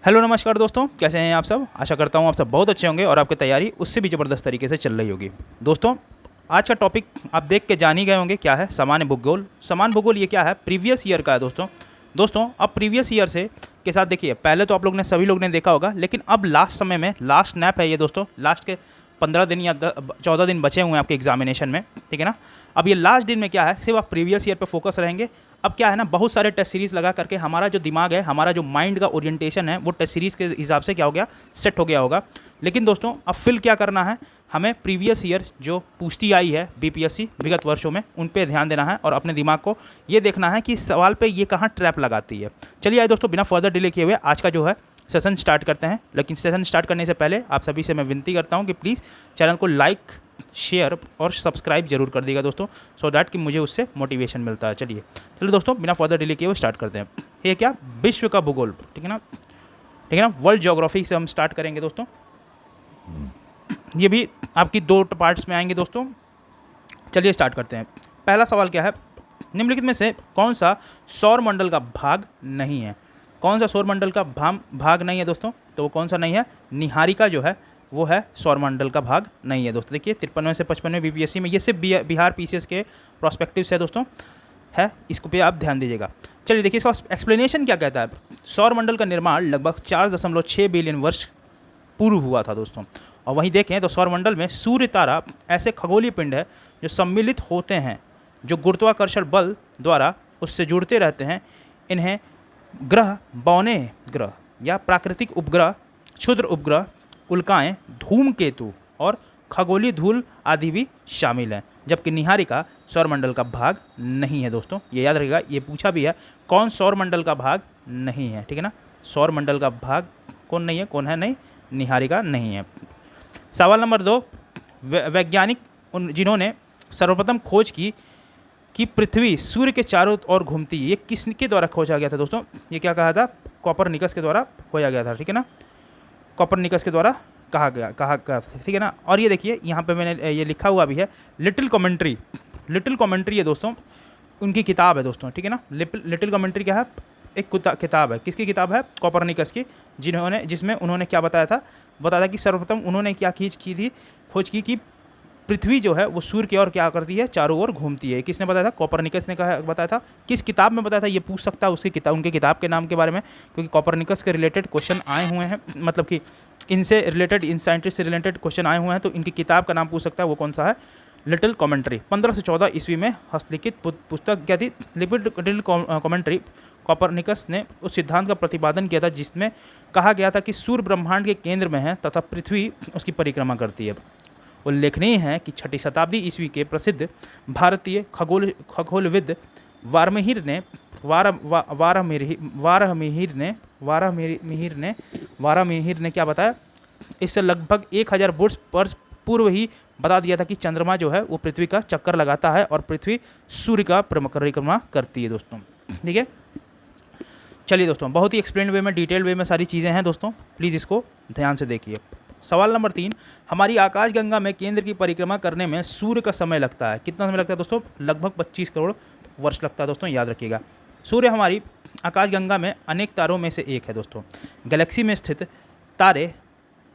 Hello नमस्कार दोस्तों, कैसे हैं आप सब। आशा करता हूँ आप सब बहुत अच्छे होंगे और आपकी तैयारी उससे भी ज़बरदस्त तरीके से चल रही होगी। दोस्तों, आज का टॉपिक आप देख के जान ही गए होंगे क्या है। सामान्य भूगोल। सामान्य भूगोल ये क्या है, प्रीवियस ईयर का है दोस्तों अब प्रीवियस ईयर से के साथ देखिए, पहले तो आप लोग ने सभी लोग ने देखा होगा, लेकिन अब लास्ट समय में लास्ट नैप है ये दोस्तों। लास्ट के 15 दिन या 14 दिन बचे हुए हैं आपके एग्जामिनेशन में, ठीक है ना। अब ये लास्ट दिन में क्या है, सिर्फ आप प्रीवियस ईयर पे फोकस रहेंगे। अब क्या है ना, बहुत सारे टेस्ट सीरीज़ लगा करके हमारा जो दिमाग है, हमारा जो माइंड का ओरिएंटेशन है, वो टेस्ट सीरीज़ के हिसाब से क्या हो गया, सेट हो गया होगा। लेकिन दोस्तों अब फिल क्या करना है, हमें प्रीवियस ईयर जो पूछती आई है बीपीएससी विगत वर्षों में, उन पे ध्यान देना है और अपने दिमाग को ये देखना है कि इस सवाल पे ये कहाँ ट्रैप लगाती है। चलिए आइए दोस्तों, बिना फर्दर डिले किए हुए आज का जो है सेशन स्टार्ट करते हैं। लेकिन सेशन स्टार्ट करने से पहले आप सभी से मैं विनती करता हूँ कि प्लीज़ चैनल को लाइक, शेयर और सब्सक्राइब जरूर कर दिएगा दोस्तों, सो दैट कि मुझे उससे मोटिवेशन मिलता है। चलिए दोस्तों, बिना फर्दर डिले किए हुए स्टार्ट करते हैं। ये क्या, विश्व का भूगोल, ठीक है ना, ठीक है ना, वर्ल्ड ज्योग्राफी से हम स्टार्ट करेंगे दोस्तों। ये भी आपकी दो पार्ट्स में आएंगे दोस्तों। चलिए स्टार्ट करते हैं। पहला सवाल क्या है, निम्नलिखित में से कौन सा सौर मंडल का भाग नहीं है। कौन सा सौर मंडल का भाग नहीं है दोस्तों, तो वो कौन सा नहीं है, निहारिका जो है वो है सौर मंडल का भाग नहीं है दोस्तों। देखिए 53वें से 55वें बीपीएससी में, ये सिर्फ बिहार पीसीएस के प्रोस्पेक्टिव से दोस्तों है, इसको पे आप ध्यान दीजिएगा। चलिए देखिए इसका एक्सप्लेनेशन क्या कहता है। सौर मंडल का निर्माण लगभग 4.6 बिलियन वर्ष पूर्व हुआ था दोस्तों। और वहीं देखें तो सौरमंडल में सूर्य तारा ऐसे खगोलीय पिंड है जो सम्मिलित होते हैं, जो गुरुत्वाकर्षण बल द्वारा उससे जुड़ते रहते हैं। इन्हें ग्रह, बौने ग्रह या प्राकृतिक उपग्रह, क्षुद्र उपग्रह, उल्काएं, धूमकेतु और खगोलीय धूल आदि भी शामिल हैं। जबकि निहारिका सौरमंडल का भाग नहीं है दोस्तों। ये याद रखिएगा, ये पूछा भी है कौन सौरमंडल का भाग नहीं है, ठीक है ना। सौरमंडल का भाग कौन नहीं है, कौन है नहीं, निहारिका नहीं है। सवाल नंबर 2, वैज्ञानिक जिन्होंने सर्वप्रथम खोज की कि पृथ्वी सूर्य के चारों ओर घूमती है, ये किसके द्वारा खोजा गया था दोस्तों। ये क्या कहा था, कोपरनिकस के द्वारा खोजा गया था, ठीक है ना। कोपरनिकस के द्वारा कहा गया था, ठीक है ना। और ये देखिए यहाँ पे मैंने ये लिखा हुआ भी है, लिटिल कमेंट्री। लिटिल कमेंट्री है दोस्तों, उनकी किताब है दोस्तों, ठीक है ना। लिटिल कमेंट्री क्या है, एक किताब है। किसकी किताब है, कोपरनिकस की, जिसमें उन्होंने क्या बताया था कि सर्वप्रथम उन्होंने क्या खोज की कि पृथ्वी जो है वो सूर्य की ओर क्या करती है, चारों ओर घूमती है। किसने बताया था, कोपरनिकस ने बताया था। किस किताब में बताया था, ये पूछ सकता है उसकी किताब, उनके किताब के नाम के बारे में, क्योंकि कोपरनिकस के रिलेटेड क्वेश्चन आए हुए हैं, मतलब कि इनसे रिलेटेड, इन साइंटिस्ट से रिलेटेड क्वेश्चन आए हुए हैं, तो इनकी किताब का नाम पूछ सकता है, वो कौन सा है, लिटिल कमेंट्री। 15 से 14 ईस्वी में हस्तलिखित पुस्तक क्या थी, लिटिल कमेंट्री। कोपरनिकस ने उस सिद्धांत का प्रतिपादन किया था जिसमें कहा गया था कि सूर्य ब्रह्मांड के केंद्र में है तथा पृथ्वी उसकी परिक्रमा करती है। उल्लेखनीय है कि 6ठी शताब्दी ईस्वी के प्रसिद्ध भारतीय खगोलविद वारामिहिर ने क्या बताया, इससे लगभग 1000 वर्ष पूर्व ही बता दिया था कि चंद्रमा जो है वो पृथ्वी का चक्कर लगाता है और पृथ्वी सूर्य का परिक्रमा करती है दोस्तों, ठीक है। चलिए दोस्तों, बहुत ही एक्सप्लेन वे में, डिटेल वे में सारी चीज़ें हैं दोस्तों, प्लीज़ इसको ध्यान से देखिए। सवाल नंबर 3, हमारी आकाशगंगा में केंद्र की परिक्रमा करने में सूर्य का समय लगता है। कितना समय लगता है दोस्तों, लगभग 25 करोड़ वर्ष लगता है दोस्तों, याद रखिएगा। सूर्य हमारी आकाशगंगा में अनेक तारों में से एक है दोस्तों। गैलेक्सी में स्थित तारे,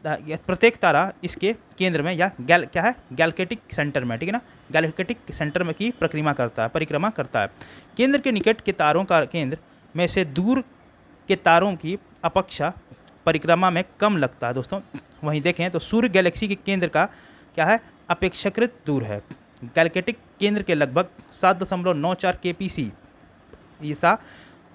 प्रत्येक तारा इसके केंद्र में या क्या है, गैलेक्टिक सेंटर में, ठीक है ना, गैलेक्टिक सेंटर में की परिक्रमा करता है। केंद्र के निकट के तारों का केंद्र में से दूर के तारों की अपेक्षा परिक्रमा में कम लगता है दोस्तों। वहीं देखें तो सूर्य गैलेक्सी के केंद्र का क्या है, अपेक्षाकृत दूर है। गैलेक्टिक केंद्र के लगभग 7.94 केपीसी ईसा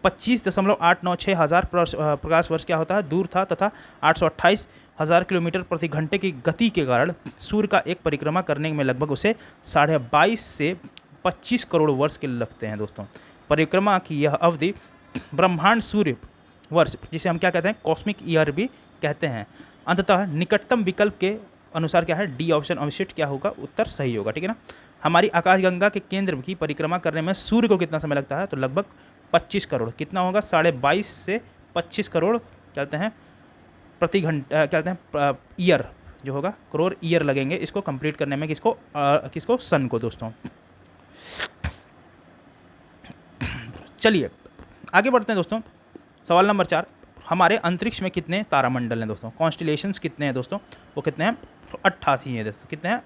25.896 हज़ार प्रकाश वर्ष क्या होता है, दूर था तथा 828,000 किलोमीटर प्रति घंटे की गति के कारण सूर्य का एक परिक्रमा करने में लगभग उसे 22.5 से 25 करोड़ वर्ष के लगते हैं दोस्तों। परिक्रमा की यह अवधि ब्रह्मांड सूर्य वर्ष, जिसे हम क्या कहते हैं, कॉस्मिक ईयर भी कहते हैं। अंततः निकटतम विकल्प के अनुसार क्या है, डी ऑप्शन अवशिष्ट क्या होगा, उत्तर सही होगा, ठीक है ना। हमारी आकाशगंगा के केंद्र की परिक्रमा करने में सूर्य को कितना समय लगता है, तो लगभग 25 करोड़, कितना होगा, 22.5 से 25 करोड़ कहते हैं प्रति घंटा, कहते हैं ईयर जो होगा, करोड़ ईयर लगेंगे इसको कंप्लीट करने में, किसको सन को दोस्तों। चलिए आगे बढ़ते हैं दोस्तों। सवाल नंबर 4, हमारे अंतरिक्ष में कितने तारामंडल हैं दोस्तों, कॉन्स्टिलेशंस कितने हैं दोस्तों, वो कितने हैं, 88 हैं दोस्तों, कितने हैं,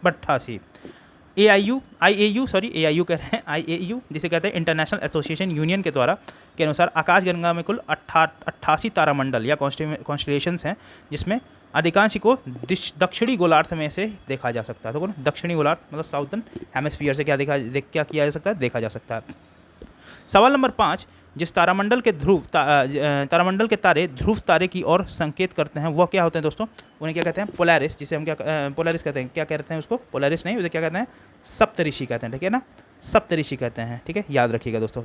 88। AIU कह रहे हैं, IAU जिसे कहते हैं इंटरनेशनल एसोसिएशन यूनियन के द्वारा के अनुसार आकाशगंगा में कुल 88 तारामंडल या कॉन्स्टिलेशंस हैं, जिसमें अधिकांश को दक्षिणी गोलार्ध में से देखा जा सकता है। तो दक्षिणी गोलार्ध मतलब साउथर्न हेमिस्फीयर से क्या क्या किया जा सकता है, देखा जा सकता है। सवाल नंबर 5, जिस तारामंडल के तारामंडल के तारे ध्रुव तारे की ओर संकेत करते हैं वह क्या होते हैं दोस्तों, उन्हें क्या कहते हैं, पोलैरिस, जिसे हम क्या पोलैरिस कहते हैं, क्या कहते हैं उसको, पोलैरिस नहीं, उसे क्या कहते हैं, सप्तऋषि कहते हैं, ठीक है ना, सप्तऋषि कहते हैं, ठीक है, याद रखिएगा दोस्तों।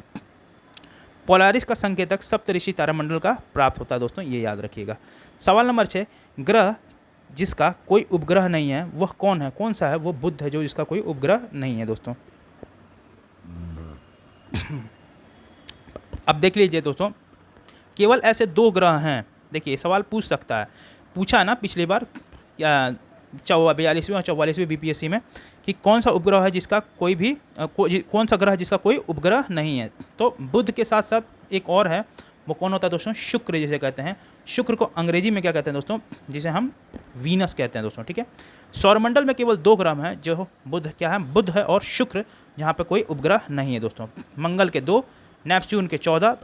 पोलैरिस का संकेतक सप्तऋषि तारामंडल का प्राप्त होता है दोस्तों, ये याद रखिएगा। सवाल नंबर 6, ग्रह जिसका कोई उपग्रह नहीं है वह कौन है, कौन सा है, वो बुध है जो जिसका कोई उपग्रह नहीं है दोस्तों। अब देख लीजिए दोस्तों, केवल ऐसे 2 ग्रह हैं, देखिए सवाल पूछ सकता है, पूछा ना पिछली बार 42वें और 44वें BPSC में कि कौन सा उपग्रह है जिसका कोई भी कौन सा ग्रह जिसका कोई उपग्रह नहीं है, तो बुध के साथ साथ एक और है, वो कौन होता है दोस्तों, शुक्र जिसे कहते हैं। शुक्र को अंग्रेजी में क्या कहते हैं दोस्तों, जिसे हम वीनस कहते हैं दोस्तों, ठीक है। सौरमंडल में केवल 2 ग्रह हैं जो बुध क्या है, बुध है और शुक्र, जहाँ पे कोई उपग्रह नहीं है दोस्तों। मंगल के 2, नेपच्यून के 14,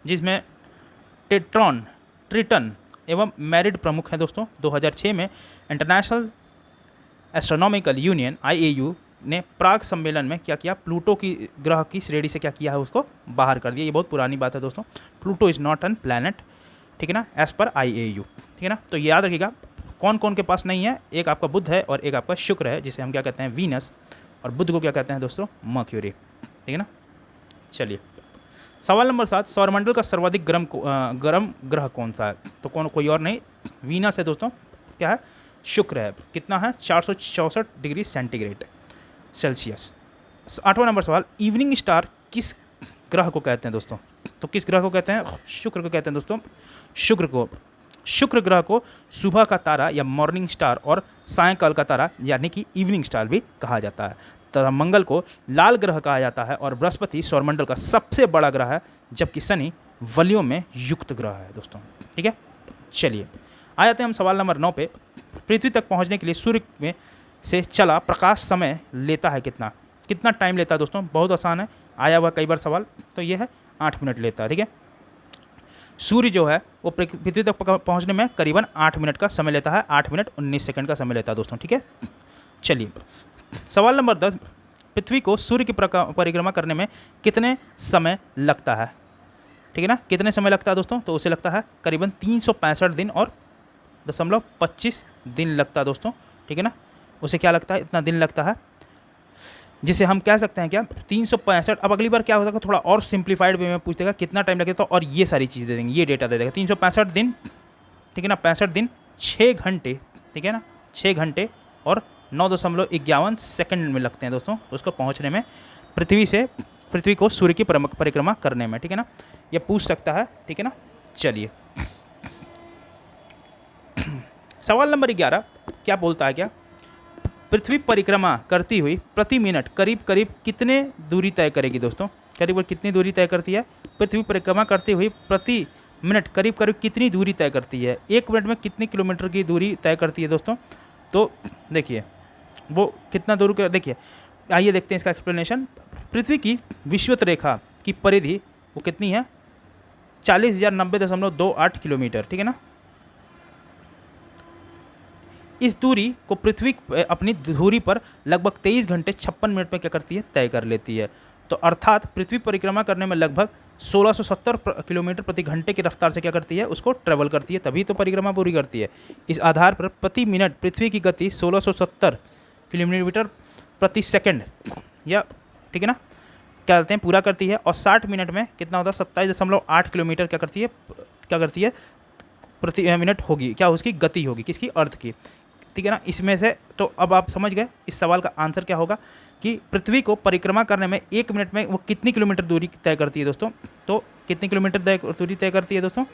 जिसमें ट्रिटन एवं मैरिड प्रमुख हैं दोस्तों। 2006 में इंटरनेशनल एस्ट्रोनॉमिकल यूनियन IAU ने प्राग सम्मेलन में क्या किया, प्लूटो की ग्रह की श्रेणी से क्या किया है, उसको बाहर कर दिया। ये बहुत पुरानी बात है दोस्तों, Pluto is not an planet, ठीक है ना, एज पर IAU, ठीक है ना। तो याद रखिएगा कौन कौन के पास नहीं है, एक आपका बुध है और एक आपका शुक्र है, जिसे हम क्या कहते हैं, वीनस, और बुध को क्या कहते हैं दोस्तों, मर्क्यूरी, ठीक है ना। चलिए सवाल नंबर 7, सौरमंडल का सर्वाधिक गर्म ग्रह कौन सा है, तो कोई और नहीं, वीनस है दोस्तों, क्या है, शुक्र है, कितना है, 464 डिग्री सेल्सियस। 8वां नंबर सवाल, इवनिंग स्टार किस ग्रह को कहते हैं दोस्तों, तो किस ग्रह को कहते हैं, शुक्र को कहते हैं दोस्तों, शुक्र ग्रह को सुबह का तारा या मॉर्निंग स्टार और सायंकाल का तारा यानी कि इवनिंग स्टार भी कहा जाता है। तथा मंगल को लाल ग्रह कहा जाता है और बृहस्पति सौरमंडल का सबसे बड़ा ग्रह है, जबकि शनि वलयों में युक्त ग्रह है दोस्तों, ठीक है। चलिए आ जाते हैं हम सवाल नंबर 9 पे। पृथ्वी तक पहुंचने के लिए सूर्य में से चला प्रकाश समय लेता है कितना टाइम लेता है दोस्तों, बहुत आसान है, आया हुआ कई बार सवाल, तो ये है 8 मिनट लेता है, ठीक है। सूर्य जो है वो पृथ्वी तक पहुंचने में करीबन 8 मिनट का समय लेता है, 8 मिनट 19 सेकंड का समय लेता है दोस्तों, ठीक है। चलिए सवाल नंबर 10, पृथ्वी को सूर्य की परिक्रमा करने में कितने समय लगता है, ठीक है ना, कितने समय लगता है दोस्तों, तो उसे लगता है करीबन 365 दिन और 25 दिन लगता है दोस्तों, ठीक है ना, उसे क्या लगता है, इतना दिन लगता है, जिसे हम कह सकते हैं क्या, 365। अब अगली बार क्या होता है, थोड़ा और सिंप्लीफाइड वे में पूछ देगा कितना टाइम लगेगा, तो और ये सारी चीज़ दे देंगे, ये डेटा दे देगा, 365 दिन, ठीक है ना, 65 दिन 6 घंटे, ठीक है ना, 6 घंटे और 9.51 सेकंड में लगते हैं दोस्तों उसको पहुंचने में, पृथ्वी को सूर्य की परिक्रमा करने में, ठीक है ना, ये पूछ सकता है, ठीक है ना। चलिए सवाल नंबर 11 क्या बोलता है, क्या पृथ्वी परिक्रमा करती हुई प्रति मिनट करीब कितने दूरी तय करेगी दोस्तों, करीब कितनी दूरी तय करती है, पृथ्वी परिक्रमा करती हुई प्रति मिनट करीब कितनी दूरी तय करती है, 1 मिनट में कितने किलोमीटर की दूरी तय करती है दोस्तों, तो देखिए वो कितना दूर का, देखिए आइए देखते हैं इसका एक्सप्लेनेशन। पृथ्वी की विषुवत रेखा की परिधि वो कितनी है, 40,090.28 किलोमीटर, ठीक है ना। इस दूरी को पृथ्वी अपनी धुरी पर लगभग 23 घंटे 56 मिनट में क्या करती है, तय कर लेती है। तो अर्थात पृथ्वी परिक्रमा करने में लगभग 1670 किलोमीटर प्रति घंटे की रफ्तार से क्या करती है, उसको ट्रेवल करती है, तभी तो परिक्रमा पूरी करती है। इस आधार पर प्रति मिनट पृथ्वी की गति 1670 किलोमीटर प्रति सेकंड या, ठीक है ना, क्या कहते हैं, पूरा करती है, और 60 मिनट में कितना होता है, 27.8 किलोमीटर क्या करती है प्रति मिनट होगी, क्या उसकी गति होगी, किसकी, अर्थ की, ठीक है ना। इसमें से तो अब आप समझ गए इस सवाल का आंसर क्या होगा कि पृथ्वी को परिक्रमा करने में 1 मिनट में वो कितनी किलोमीटर दूरी तय करती है दोस्तों, तो कितनी किलोमीटर दूरी तय करती है दोस्तों,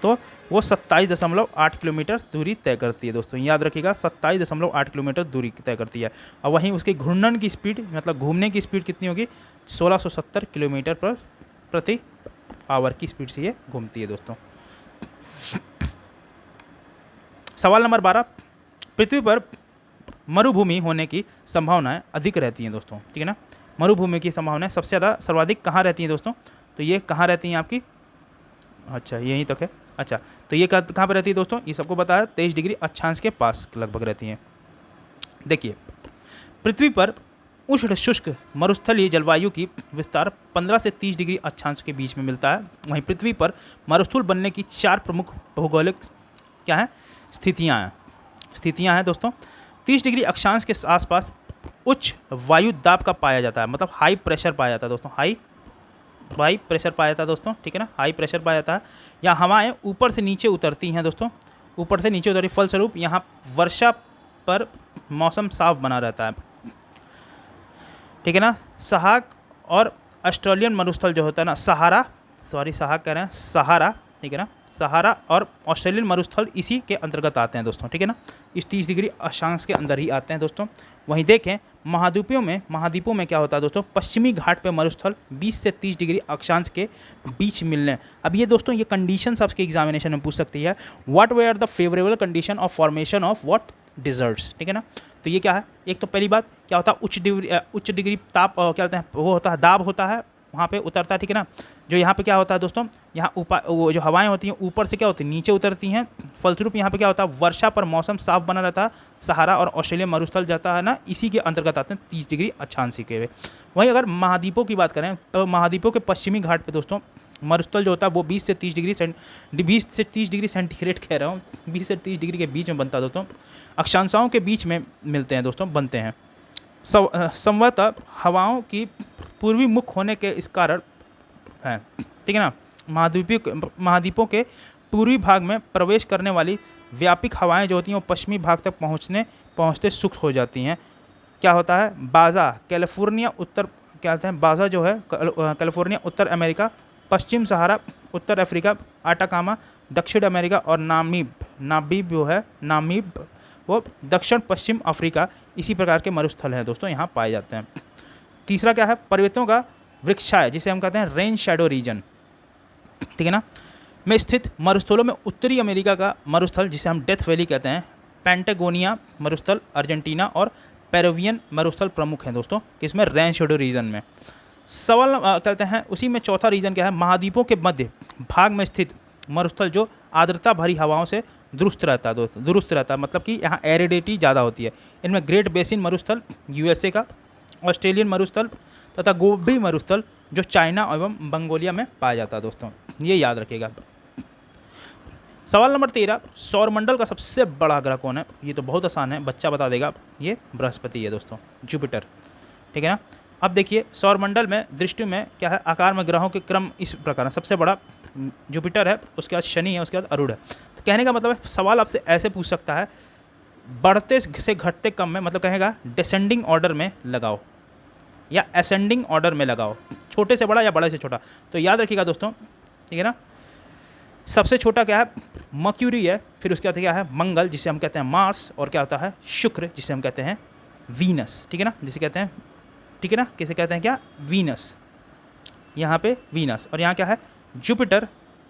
तो वो 27.8 किलोमीटर दूरी तय करती है दोस्तों, याद रखिएगा 27.8 किलोमीटर दूरी तय करती है। और वहीं उसकी घूर्णन की स्पीड मतलब घूमने की स्पीड कितनी होगी, 1670 किलोमीटर प्रति आवर की स्पीड से ये घूमती है दोस्तों। सवाल नंबर 12, पृथ्वी पर मरुभूमि होने की संभावनाएं अधिक रहती हैं दोस्तों, ठीक है ना। मरुभूमि की संभावनाएं सबसे ज़्यादा सर्वाधिक कहाँ रहती हैं दोस्तों? तो ये कहाँ रहती हैं आपकी? अच्छा यहीं तक है। अच्छा तो ये कहाँ पर रहती है दोस्तों? ये सबको पता है, 23 डिग्री अक्षांश के पास लगभग रहती हैं। देखिए, पृथ्वी पर उष्ण शुष्क मरुस्थलीय जलवायु की विस्तार 15 से 30 डिग्री अक्षांश के बीच में मिलता है। वहीं पृथ्वी पर मरुस्थल बनने की 4 प्रमुख भौगोलिक क्या है स्थितियाँ हैं दोस्तों। 30 डिग्री अक्षांश के आसपास उच्च वायु दाब का पाया जाता है, मतलब हाई प्रेशर पाया जाता है दोस्तों, हाई प्रेशर पाया जाता है दोस्तों, ठीक है ना, हाई प्रेशर पाया जाता है। या हवाएं ऊपर से नीचे उतरती हैं दोस्तों, ऊपर से नीचे उतरती, फलस्वरूप यहाँ वर्षा पर मौसम साफ बना रहता है, ठीक है ना। सहाक और ऑस्ट्रेलियन मरुस्थल जो होता है ना, सहारा कह रहे हैं, सहारा, ठीक है ना, सहारा और ऑस्ट्रेलियन मरुस्थल इसी के अंतर्गत आते हैं दोस्तों, ठीक है ना, इस 30 डिग्री अक्षांश के अंदर ही आते हैं दोस्तों। वहीं देखें महाद्वीपों में क्या होता है दोस्तों, पश्चिमी घाट पे मरुस्थल 20 से 30 डिग्री अक्षांश के बीच मिलने। अब ये दोस्तों ये कंडीशंस आपके एग्जामिनेशन में पूछ सकती है, what were the favourable condition of formation of what deserts, ठीक है ना। तो ये क्या है, एक तो पहली बात क्या होता है, उच्च डिग्री ताप क्या होता है, वो होता है दाब होता है, वहाँ पे उतरता है, ठीक है ना। जो यहाँ पे क्या होता है दोस्तों, यहाँ ऊपर वो जो हवाएं होती हैं ऊपर से क्या होती है, नीचे उतरती हैं, फलस्वरूप यहाँ पे क्या होता है, वर्षा पर मौसम साफ बना रहता है। सहारा और ऑस्ट्रेलिया मरुस्थल जाता है ना, इसी के अंतर्गत आते हैं 30 डिग्री अक्षांश के। वहीं अगर महाद्वीपों की बात करें तो महाद्वीपों के पश्चिमी घाट पर दोस्तों मरुस्थल जो होता है वो 20 से 30 डिग्री सेंटीग्रेड कह रहा हूँ, 20 से 30 डिग्री के बीच में बनता है दोस्तों, अक्षांशों के बीच में मिलते हैं दोस्तों, बनते हैं। संभवतः हवाओं की पूर्वी मुख होने के इस कारण है, ठीक है ना। महाद्वीपों के पूर्वी भाग में प्रवेश करने वाली व्यापक हवाएं जो होती हैं वो पश्चिमी भाग तक पहुँचते शुष्क हो जाती हैं। क्या होता है, बाजा कैलिफोर्निया बाजा जो है कैलिफोर्निया उत्तर अमेरिका, पश्चिम सहारा उत्तर अफ्रीका, आटाकामा दक्षिण अमेरिका और नामीब वो दक्षिण पश्चिम अफ्रीका, इसी प्रकार के मरुस्थल हैं दोस्तों यहाँ पाए जाते हैं। तीसरा क्या है, पर्वतों का वृक्षाय जिसे हम कहते हैं रेन शैडो रीजन, ठीक है ना, में स्थित मरुस्थलों में उत्तरी अमेरिका का मरुस्थल जिसे हम डेथ वैली कहते हैं, पेंटागोनिया मरुस्थल, अर्जेंटीना और पेरुवियन मरुस्थल प्रमुख हैं दोस्तों, किसमें, रेन शैडो रीजन में। सवाल कहते हैं उसी में चौथा रीजन क्या है, महाद्वीपों के मध्य भाग में स्थित मरुस्थल जो आर्द्रता भरी हवाओं से दुरुस्त रहता है दोस्तों, मतलब कि यहाँ एरिडिटी ज़्यादा होती है। इनमें ग्रेट बेसिन मरुस्थल यूएसए का, ऑस्ट्रेलियन मरुस्थल तथा गोबी मरुस्थल जो चाइना एवं मंगोलिया में पाया जाता है दोस्तों, ये याद रखिएगा। सवाल नंबर 13, सौरमंडल का सबसे बड़ा ग्रह कौन है? ये तो बहुत आसान है, बच्चा बता देगा, ये बृहस्पति है दोस्तों, जुपिटर, ठीक है ना। अब देखिए सौरमंडल में दृष्टि में क्या है, आकार में ग्रहों के क्रम इस प्रकार है, सबसे बड़ा जुपिटर है, उसके बाद शनि है, उसके बाद अरुण है। तो कहने का मतलब है, सवाल आपसे ऐसे पूछ सकता है, बढ़ते से घटते क्रम में, मतलब कहेगा डिसेंडिंग ऑर्डर में लगाओ या असेंडिंग ऑर्डर में लगाओ, छोटे से बड़ा या बड़े से छोटा। तो याद रखिएगा दोस्तों, ठीक है ना, सबसे छोटा क्या है, मर्क्यूरी है, फिर उसके बाद क्या है, मंगल जिसे हम कहते हैं मार्स, और क्या होता है, शुक्र जिसे हम कहते हैं वीनस, ठीक है ना, जिसे कहते हैं, ठीक है ना, किसे कहते हैं क्या, वीनस, यहाँ पे वीनस, और यहाँ क्या है, जुपिटर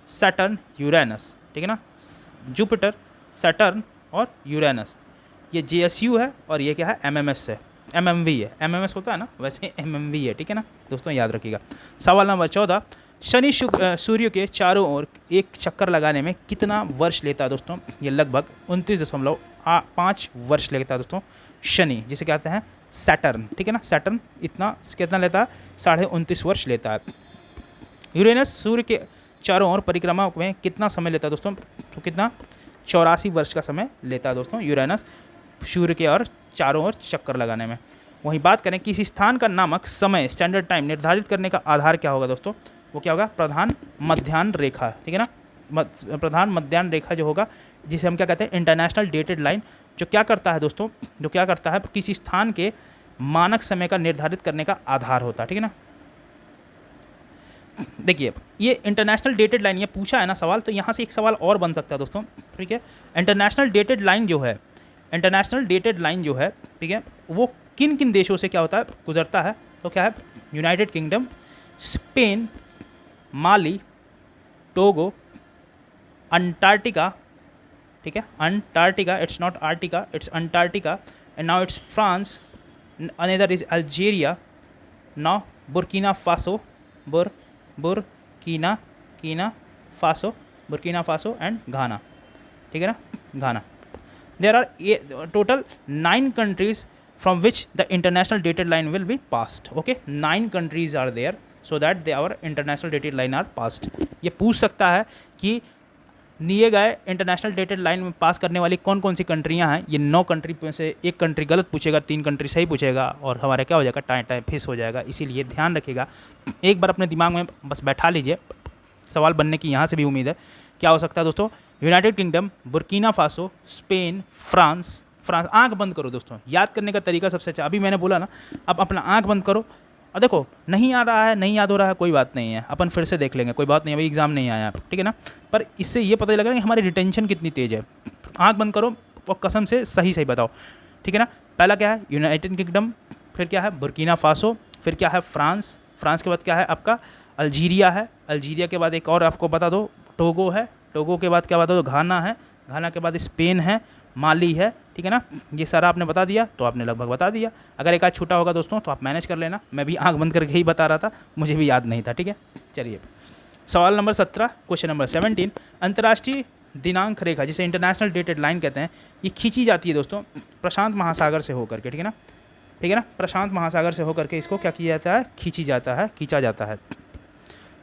सैटर्न यूरेनस, ठीक है ना, जुपिटर सैटर्न और यूरेनस। ये JSU है और ये क्या है, MMS है, MMV है, MMS होता है ना, वैसे MMV है, ठीक है ना दोस्तों, याद रखिएगा। सवाल नंबर 14, शनि सूर्य के चारों ओर एक चक्कर लगाने में कितना वर्ष लेता है दोस्तों? ये लगभग 29.5 वर्ष लेता है दोस्तों शनि, जिसे कहते हैं सैटर्न, ठीक है ना, सैटर्न इतना कितना लेता है, 29.5 वर्ष लेता है। यूरेनस सूर्य के चारों ओर परिक्रमा में कितना समय लेता है दोस्तों? तो कितना, 84 वर्ष का समय लेता है दोस्तों यूरेनस सूर्य के और चारों ओर चक्कर लगाने में। वहीं बात करें किसी स्थान का नामक समय स्टैंडर्ड टाइम निर्धारित करने का आधार क्या होगा दोस्तों? वो क्या होगा, प्रधान मध्याह्न रेखा, ठीक है ना, प्रधान मध्याह्न रेखा जो होगा, जिसे हम क्या कहते हैं, इंटरनेशनल डेटेड लाइन, जो क्या करता है दोस्तों, जो क्या करता है, किसी स्थान के मानक समय का निर्धारित करने का आधार होता है, ठीक है ना। देखिए ये इंटरनेशनल डेटेड लाइन, ये पूछा है ना सवाल, तो यहाँ से एक सवाल और बन सकता है दोस्तों, ठीक है। इंटरनेशनल डेटेड लाइन जो है, इंटरनेशनल डेटेड लाइन जो है, ठीक है, वो किन किन देशों से क्या होता है, गुजरता है? तो क्या है, United Kingdom, Spain, Mali, Togo, Antarctica, ठीक है, Antarctica, it's not Arctica, it's Antarctica, and now it's France, another is Algeria, now Burkina Faso, Burkina Faso and Ghana, ठीक है ना, Ghana. There are total 9 countries from which the international dated line will be passed. Okay, 9 countries are there so that our international dated line are passed. ये पूछ सकता है कि दिए गए इंटरनेशनल डेटेड लाइन में पास करने वाली कौन कौन सी कंट्रियां हैं। ये 9 कंट्री में से एक कंट्री गलत पूछेगा, 3 कंट्री सही पूछेगा और हमारा क्या हो जाएगा, टाइम फिस हो जाएगा। इसीलिए ध्यान रखिएगा, एक बार अपने दिमाग में बस बैठा लीजिए। सवाल बनने की यहाँ से भी उम्मीद है। क्या हो सकता है दोस्तों, United kingdom, Burkina Faso, Spain, France. आंख बंद करो दोस्तों, याद करने का तरीका सबसे अच्छा, अभी मैंने बोला ना, अब अपना आंख बंद करो और देखो नहीं आ रहा है, नहीं याद हो रहा है, कोई बात नहीं है, अपन फिर से देख लेंगे, कोई बात नहीं, अभी एग्जाम नहीं आया, ठीक है ना। पर इससे ये पता लग रहा है कि हमारी रिटेंशन कितनी तेज है। आंख बंद करो और कसम से सही बताओ, ठीक है ना। पहला क्या है, यूनाइटेड किंगडम, फिर क्या है, बुर्किना फासो, फिर क्या है, फ्रांस के बाद क्या है आपका, अल्जीरिया है, अल्जीरिया के बाद एक और आपको बता दो, टोगो है, टोगो के बाद क्या बता दो, घाना है, घाना के बाद स्पेन है, माली है, ठीक है ना। ये सारा आपने बता दिया तो आपने लगभग बता दिया। अगर एक आध छूटा होगा दोस्तों तो आप मैनेज कर लेना, मैं भी आंख बंद करके ही बता रहा था, मुझे भी याद नहीं था, ठीक है। चलिए सवाल नंबर 17, क्वेश्चन नंबर 17, अंतर्राष्ट्रीय दिनांक रेखा जिसे इंटरनेशनल डेटेड लाइन कहते हैं, ये खींची जाती है दोस्तों प्रशांत महासागर से होकर के, ठीक है ना, ठीक है ना, प्रशांत महासागर से होकर के इसको क्या किया जाता है, खींचा जाता है।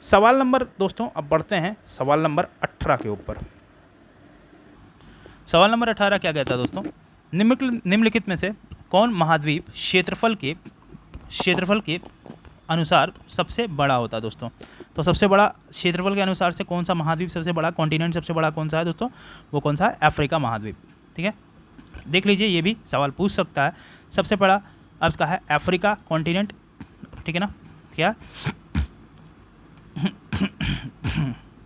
सवाल नंबर दोस्तों, अब बढ़ते हैं सवाल नंबर 18 के ऊपर। सवाल नंबर 18 क्या कहता है दोस्तों, निम्नलिखित में से कौन महाद्वीप क्षेत्रफल के अनुसार सबसे बड़ा होता है दोस्तों। तो सबसे बड़ा क्षेत्रफल के अनुसार से कौन सा महाद्वीप सबसे बड़ा, कॉन्टिनेंट सबसे बड़ा कौन सा है दोस्तों, वो कौन सा है, अफ्रीका महाद्वीप, ठीक है। देख लीजिए, ये भी सवाल पूछ सकता है। सबसे बड़ा अब का है अफ्रीका कॉन्टिनेंट, ठीक है ना, क्या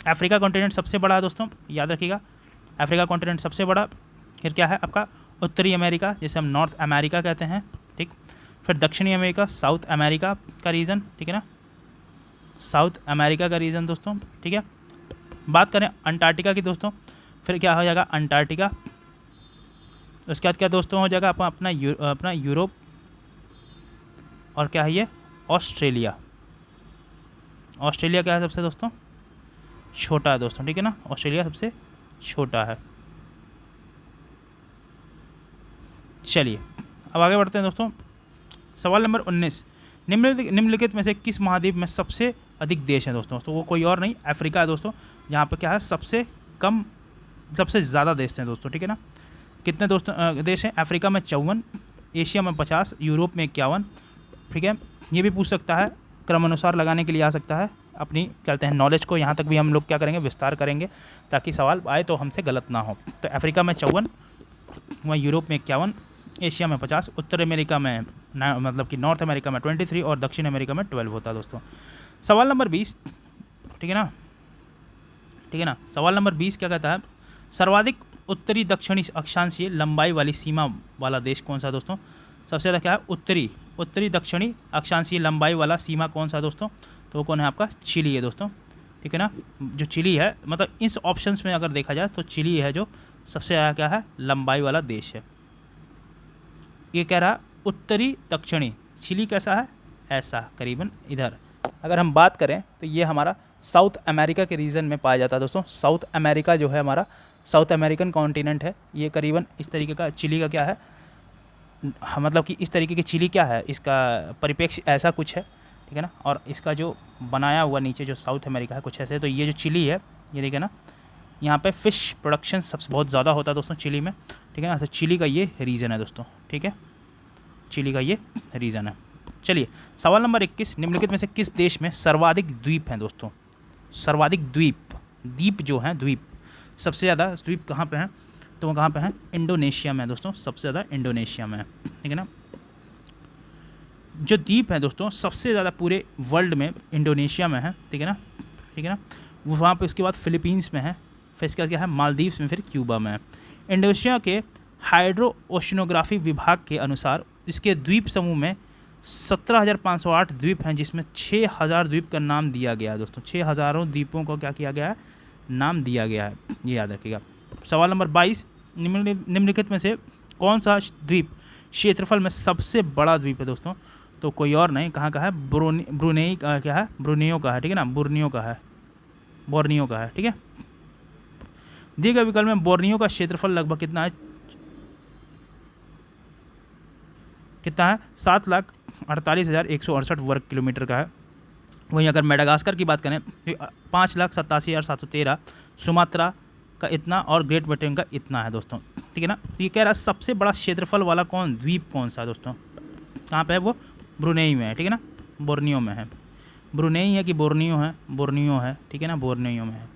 अफ्रीका कॉन्टिनेंट सबसे बड़ा है दोस्तों, याद रखिएगा, अफ्रीका कॉन्टिनेंट सबसे बड़ा। फिर क्या है आपका उत्तरी अमेरिका, जिसे हम नॉर्थ अमेरिका कहते हैं, ठीक। फिर दक्षिणी अमेरिका, साउथ अमेरिका का रीजन, ठीक है ना, साउथ अमेरिका का रीजन दोस्तों, ठीक है। बात करें अंटार्कटिका की दोस्तों, फिर क्या हो जाएगा, अंटार्कटिका। उसके बाद क्या दोस्तों हो जाएगा अपना यूरोप, और क्या है ये, ऑस्ट्रेलिया। ऑस्ट्रेलिया क्या है सबसे दोस्तों, छोटा है दोस्तों, ठीक है ना, ऑस्ट्रेलिया सबसे छोटा है। चलिए अब आगे बढ़ते हैं दोस्तों। सवाल नंबर 19, निम्नलिखित में से किस महाद्वीप में सबसे अधिक देश हैं दोस्तों। तो वो कोई और नहीं, अफ्रीका है दोस्तों, जहाँ पे क्या है सबसे ज़्यादा देश हैं दोस्तों, ठीक है ना। कितने दोस्तों देश हैं, अफ्रीका में 54, एशिया में 50, यूरोप में 51, ठीक है। ये भी पूछ सकता है, क्रमानुसार लगाने के लिए आ सकता है, अपनी कहते हैं नॉलेज को यहाँ तक भी हम लोग क्या करेंगे, विस्तार करेंगे, ताकि सवाल आए तो हमसे गलत ना हो। तो अफ्रीका में 54, वहाँ यूरोप में 51, एशिया में 50, उत्तर अमेरिका में मतलब कि नॉर्थ अमेरिका में 23 और दक्षिण अमेरिका में 12 होता है दोस्तों। सवाल नंबर 20, ठीक है ना, सवाल नंबर 20 क्या कहता है, सर्वाधिक उत्तरी दक्षिणी अक्षांशीय लंबाई वाली सीमा वाला देश कौन सा है दोस्तों। सबसे ज़्यादा क्या है, उत्तरी दक्षिणी अक्षांशीय लंबाई वाला सीमा कौन सा है दोस्तों, तो वो कौन है आपका, चिली है दोस्तों, ठीक है ना। जो चिली है, मतलब इस ऑप्शंस में अगर देखा जाए तो चिली है जो सबसे ज़्यादा क्या है, लंबाई वाला देश है। ये कह रहा उत्तरी दक्षिणी, चिली कैसा है, ऐसा करीबन इधर। अगर हम बात करें तो ये हमारा साउथ अमेरिका के रीजन में पाया जाता है दोस्तों। साउथ अमेरिका जो है हमारा साउथ अमेरिकन कॉन्टिनेंट है, ये करीबन इस तरीके का चिली का क्या है, मतलब कि इस तरीके की चिली क्या है, इसका परिप्रेक्ष्य ऐसा कुछ है, ठीक है ना। और इसका जो बनाया हुआ नीचे जो साउथ अमेरिका है कुछ ऐसे। तो ये जो चिली है, ये देखिए ना, यहाँ पे फ़िश प्रोडक्शन सबसे बहुत ज़्यादा होता है दोस्तों चिली में, ठीक है ना। तो चिली का ये रीज़न है दोस्तों, ठीक है, चिली का ये रीज़न है। चलिए सवाल नंबर 21, निम्नलिखित में से किस देश में सर्वाधिक द्वीप हैं दोस्तों। सर्वाधिक द्वीप जो हैं, द्वीप सबसे ज़्यादा द्वीप कहाँ पे हैं, तो वो कहाँ पे हैं, इंडोनेशिया में दोस्तों, सबसे ज़्यादा इंडोनेशिया में है, ठीक है ना। जो द्वीप है दोस्तों सबसे ज़्यादा पूरे वर्ल्ड में इंडोनेशिया में है, ठीक है ना, वो वहाँ पे। उसके बाद फिलीपींस में है, फिर इसके बाद क्या है, मालदीव्स में, फिर क्यूबा में है। इंडोनेशिया के हाइड्रो ओशनोग्राफी विभाग के अनुसार इसके द्वीप समूह में 17,508 द्वीप हैं, जिसमें 6,000 द्वीप का नाम दिया गया है दोस्तों। 6,000 द्वीपों को क्या किया गया है, नाम दिया गया है, ये याद रखिएगा। सवाल नंबर 22, निम्नलिखित में से कौन सा द्वीप क्षेत्रफल में सबसे बड़ा द्वीप है दोस्तों? तो कोई और नहीं, कहाँ का है? ब्रुनेई का, क्या है? ब्रुनियो का है, ठीक है ना, बोर्नियो का है, बोर्नियो का है, ठीक है। दिए गए विकल्प में बोर्नियो का क्षेत्रफल लगभग कितना है? कितना है? 7,48,168 वर्ग किलोमीटर का है। वहीं अगर मेडागास्कर की बात करें तो 5,87,713, सुमात्रा का इतना और ग्रेट ब्रिटेन का इतना है दोस्तों, ठीक है ना। तो ये कह रहा है सबसे बड़ा क्षेत्रफल वाला द्वीप कौन सा है दोस्तों? कहाँ पे है वो? ब्रुनेई में है, ठीक है ना, बोर्नियो में है। ब्रुनेई है कि बोर्नियो है? बोर्नियो है, ठीक है ना, बोर्नियो में है।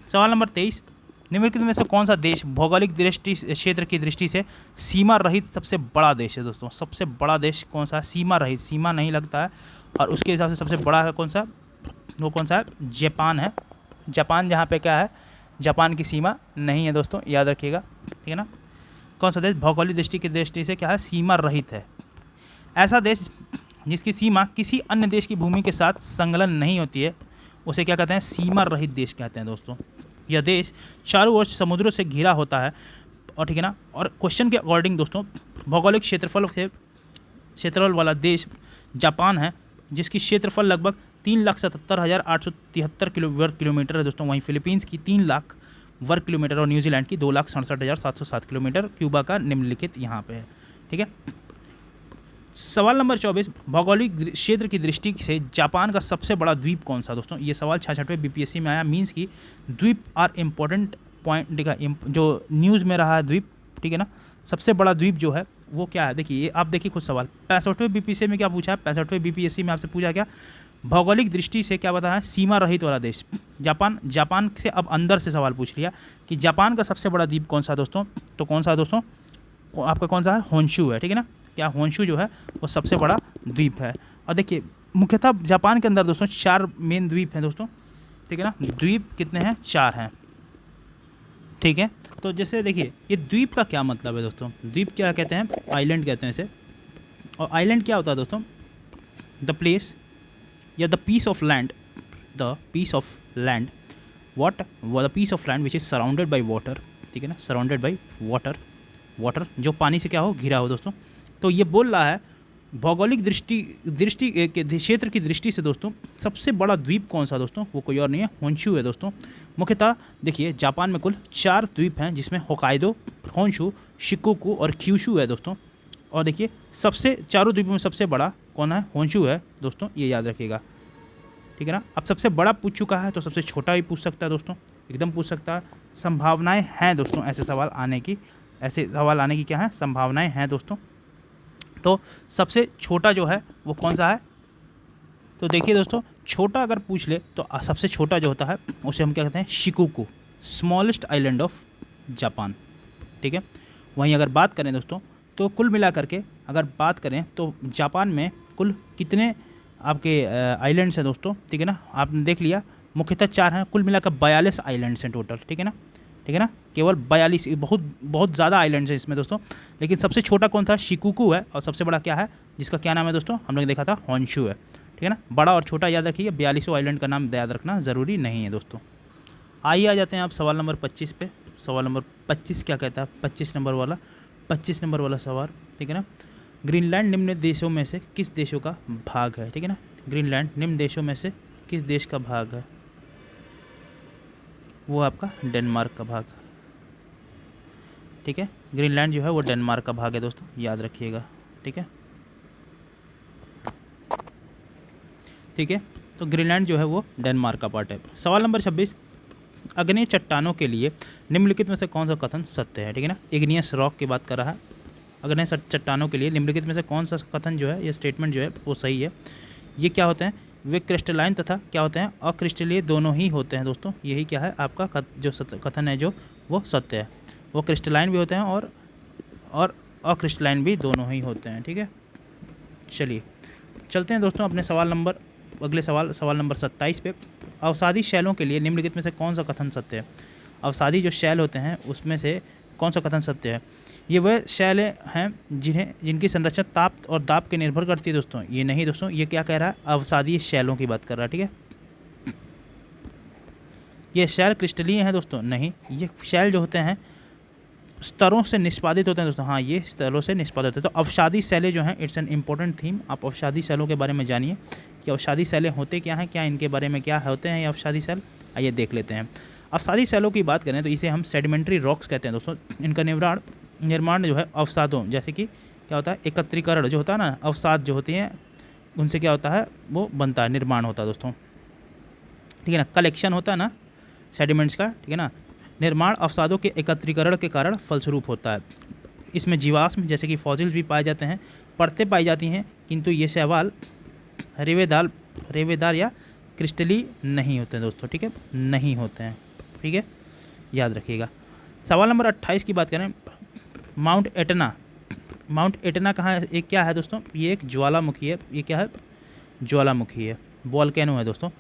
सवाल नंबर 23, निम्नलिखित में से कौन सा देश भौगोलिक दृष्टि क्षेत्र की दृष्टि से सीमा रहित सबसे बड़ा देश है दोस्तों? सबसे बड़ा देश कौन सा है? सीमा रहित, सीमा नहीं लगता है, और उसके हिसाब से सबसे बड़ा है कौन सा? वो कौन सा है? जापान है। जापान, जहाँ पे क्या है, जापान की सीमा नहीं है दोस्तों, याद रखिएगा, ठीक है ना। कौन सा देश भौगोलिक दृष्टि से क्या है? सीमा रहित है। ऐसा देश जिसकी सीमा किसी अन्य देश की भूमि के साथ संलग्न नहीं होती है, उसे क्या कहते हैं? सीमा रहित देश कहते हैं दोस्तों। यह देश चारों ओर समुद्रों से घिरा होता है, और ठीक है ना। और क्वेश्चन के अकॉर्डिंग दोस्तों भौगोलिक क्षेत्रफल वाला देश जापान है, जिसकी क्षेत्रफल लगभग 3,77,873 वर्ग किलोमीटर है दोस्तों। वहीं फिलीपींस की 3 लाख वर्ग किलोमीटर और न्यूजीलैंड की 2,67,707 किलोमीटर। क्यूबा का निम्नलिखित यहाँ पे है, ठीक है। सवाल नंबर 24, भौगोलिक क्षेत्र की दृष्टि से जापान का सबसे बड़ा द्वीप कौन सा दोस्तों? ये सवाल 66वें बीपीएससी में आया। मीन्स की द्वीप आर इम्पोर्टेंट पॉइंट, देखा जो न्यूज़ में रहा है द्वीप, ठीक है ना। सबसे बड़ा द्वीप जो है वो क्या है? देखिए, ये आप देखिए खुद सवाल 65वें बीपीएससी में क्या पूछा है? 65वें बीपीएससी में आपसे पूछा क्या? भौगोलिक दृष्टि से क्या बताया है? सीमा रहित वाला देश जापान। जापान से अब अंदर से सवाल पूछ लिया कि जापान का सबसे बड़ा द्वीप कौन सा है दोस्तों? तो कौन सा है दोस्तों? आपका कौन सा है? होन्शु है, ठीक है ना। क्या होन्शु जो है वो सबसे बड़ा द्वीप है। और देखिए मुख्यतः जापान के अंदर दोस्तों 4 मेन द्वीप हैं दोस्तों, ठीक है ना। द्वीप कितने हैं? 4 हैं, ठीक है। तो जैसे देखिए, ये द्वीप का क्या मतलब है दोस्तों? द्वीप क्या कहते हैं? आइलैंड कहते हैं इसे। और आइलैंड क्या होता है दोस्तों? द प्लेस या the piece of land, the piece of land the piece of land which is surrounded by water, ठीक है ना, सराउंडेड बाई वाटर, वाटर जो पानी से क्या हो? घिरा हो दोस्तों। तो ये बोल रहा है भौगोलिक दृष्टि के क्षेत्र की दृष्टि से दोस्तों सबसे बड़ा द्वीप कौन सा दोस्तों? वो कोई और नहीं है, होन्शु है दोस्तों। मुख्यतः देखिए जापान में कुल 4 द्वीप हैं, जिसमें होकाइडो, होन्शु, शिकोकू और क्यूशु है दोस्तों। और देखिए सबसे चारों द्वीपों में सबसे बड़ा कौन है? होन्शु है दोस्तों, ये याद रखिएगा, ठीक है ना। अब सबसे बड़ा पूछ चुका है तो सबसे छोटा भी पूछ सकता है दोस्तों, एकदम पूछ सकता है। संभावनाएं हैं दोस्तों ऐसे सवाल आने की, क्या है? संभावनाएं हैं दोस्तों। तो सबसे छोटा जो है वो कौन सा है? तो देखिए दोस्तों, छोटा अगर पूछ ले तो सबसे छोटा जो होता है उसे हम क्या कहते हैं? Shikoku, smallest island of Japan, ठीक है। वहीं अगर बात करें दोस्तों तो कुल मिला करके अगर बात करें तो जापान में कुल कितने आपके आइलैंड्स हैं दोस्तों, ठीक है ना। आपने देख लिया मुख्यतः 4 हैं, कुल मिलाकर 42 आइलैंड्स हैं टोटल, ठीक है ना, ठीक है ना। केवल 42, बहुत ज़्यादा आइलैंड्स हैं इसमें दोस्तों। लेकिन सबसे छोटा कौन था? शिकोकू है। और सबसे बड़ा क्या है, जिसका क्या नाम है दोस्तों? हम लोग ने देखा था होन्शु है, ठीक है ना। बड़ा और छोटा याद रखिए, 42 आइलैंड का नाम याद रखना ज़रूरी नहीं है दोस्तों। आइए आ जाते हैं आप सवाल नंबर 25 पे। सवाल नंबर 25 क्या कहता है? 25 नंबर वाला सवाल, ठीक है ना। ग्रीनलैंड निम्न देशों में से किस देशों का भाग है, ठीक है ना। ग्रीनलैंड निम्न देशों में से किस देश का भाग है? वो आपका डेनमार्क का भाग, ठीक है। ग्रीनलैंड जो है वो डेनमार्क का भाग है दोस्तों, याद रखिएगा, ठीक है, ठीक है। तो ग्रीनलैंड जो है वो डेनमार्क का पार्ट है। सवाल नंबर 26, अग्नेय चट्टानों के लिए निम्नलिखित में से कौन सा कथन सत्य है, ठीक है ना। इग्नियस रॉक की बात कर रहा है। अग्नेय चट्टानों के लिए निम्नलिखित में से कौन सा कथन जो है, ये स्टेटमेंट जो है वो सही है। ये क्या होते हैं? वे क्रिस्टलाइन तथा क्या होते हैं? अक्रिस्टलीय दोनों ही होते हैं दोस्तों। यही क्या है आपका जो कथन है जो वो सत्य है। वो क्रिस्टलाइन भी होते हैं और अक्रिस्टलाइन भी दोनों ही होते हैं, ठीक है। चलिए चलते हैं दोस्तों अपने अगले सवाल नंबर 27 पे। अवसादी शैलों के लिए निम्नलिखित में से कौन सा कथन सत्य है? अवसादी जो शैल होते हैं उसमें से कौन सा कथन सत्य है? ये वह शैलें हैं जिनकी संरचना ताप और दाब के निर्भर करती है दोस्तों। ये नहीं दोस्तों, ये क्या कह रहा है? अवसादी शैलों की बात कर रहा है, ठीक है। ये शैल क्रिस्टलीय हैं दोस्तों? नहीं, ये शैल जो होते हैं स्तरों से निष्पादित होते हैं दोस्तों। हाँ, ये स्तरों से निष्पादित होते हैं। तो अवसादी शैलें जो हैं, इट्स एन इम्पोर्टेंट थीम। आप अवसादी शैलों के बारे में जानिए कि अवसादी शैलें होते क्या हैं, क्या इनके बारे में क्या होते हैं ये अवसादी शैल, आइए देख लेते हैं। अवसादी शैलों की बात करें तो इसे हम सेडिमेंट्री रॉक्स कहते हैं दोस्तों। इनका निर्माण जो है अवसादों, जैसे कि क्या होता है, एकत्रीकरण जो होता है ना, अवसाद जो होती हैं उनसे क्या होता है, वो बनता है, निर्माण होता है दोस्तों, ठीक है ना। कलेक्शन होता है ना सेडिमेंट्स का, ठीक है ना। निर्माण अवसादों के एकत्रीकरण के कारण फलस्वरूप होता है। इसमें जीवाश्म जैसे कि फॉसिल्स भी पाए जाते हैं, परतें पाई जाती हैं, किंतु ये शैवाल रेवेदार या क्रिस्टली नहीं होते हैं दोस्तों, ठीक है, नहीं होते हैं, ठीक है, याद रखिएगा। सवाल नंबर 28 की बात करें, माउंट एटना। माउंट एटना कहाँ है? एक क्या है दोस्तों? ये एक ज्वालामुखी है। ये क्या है? ज्वालामुखी है, वॉल्केनो है दोस्तों।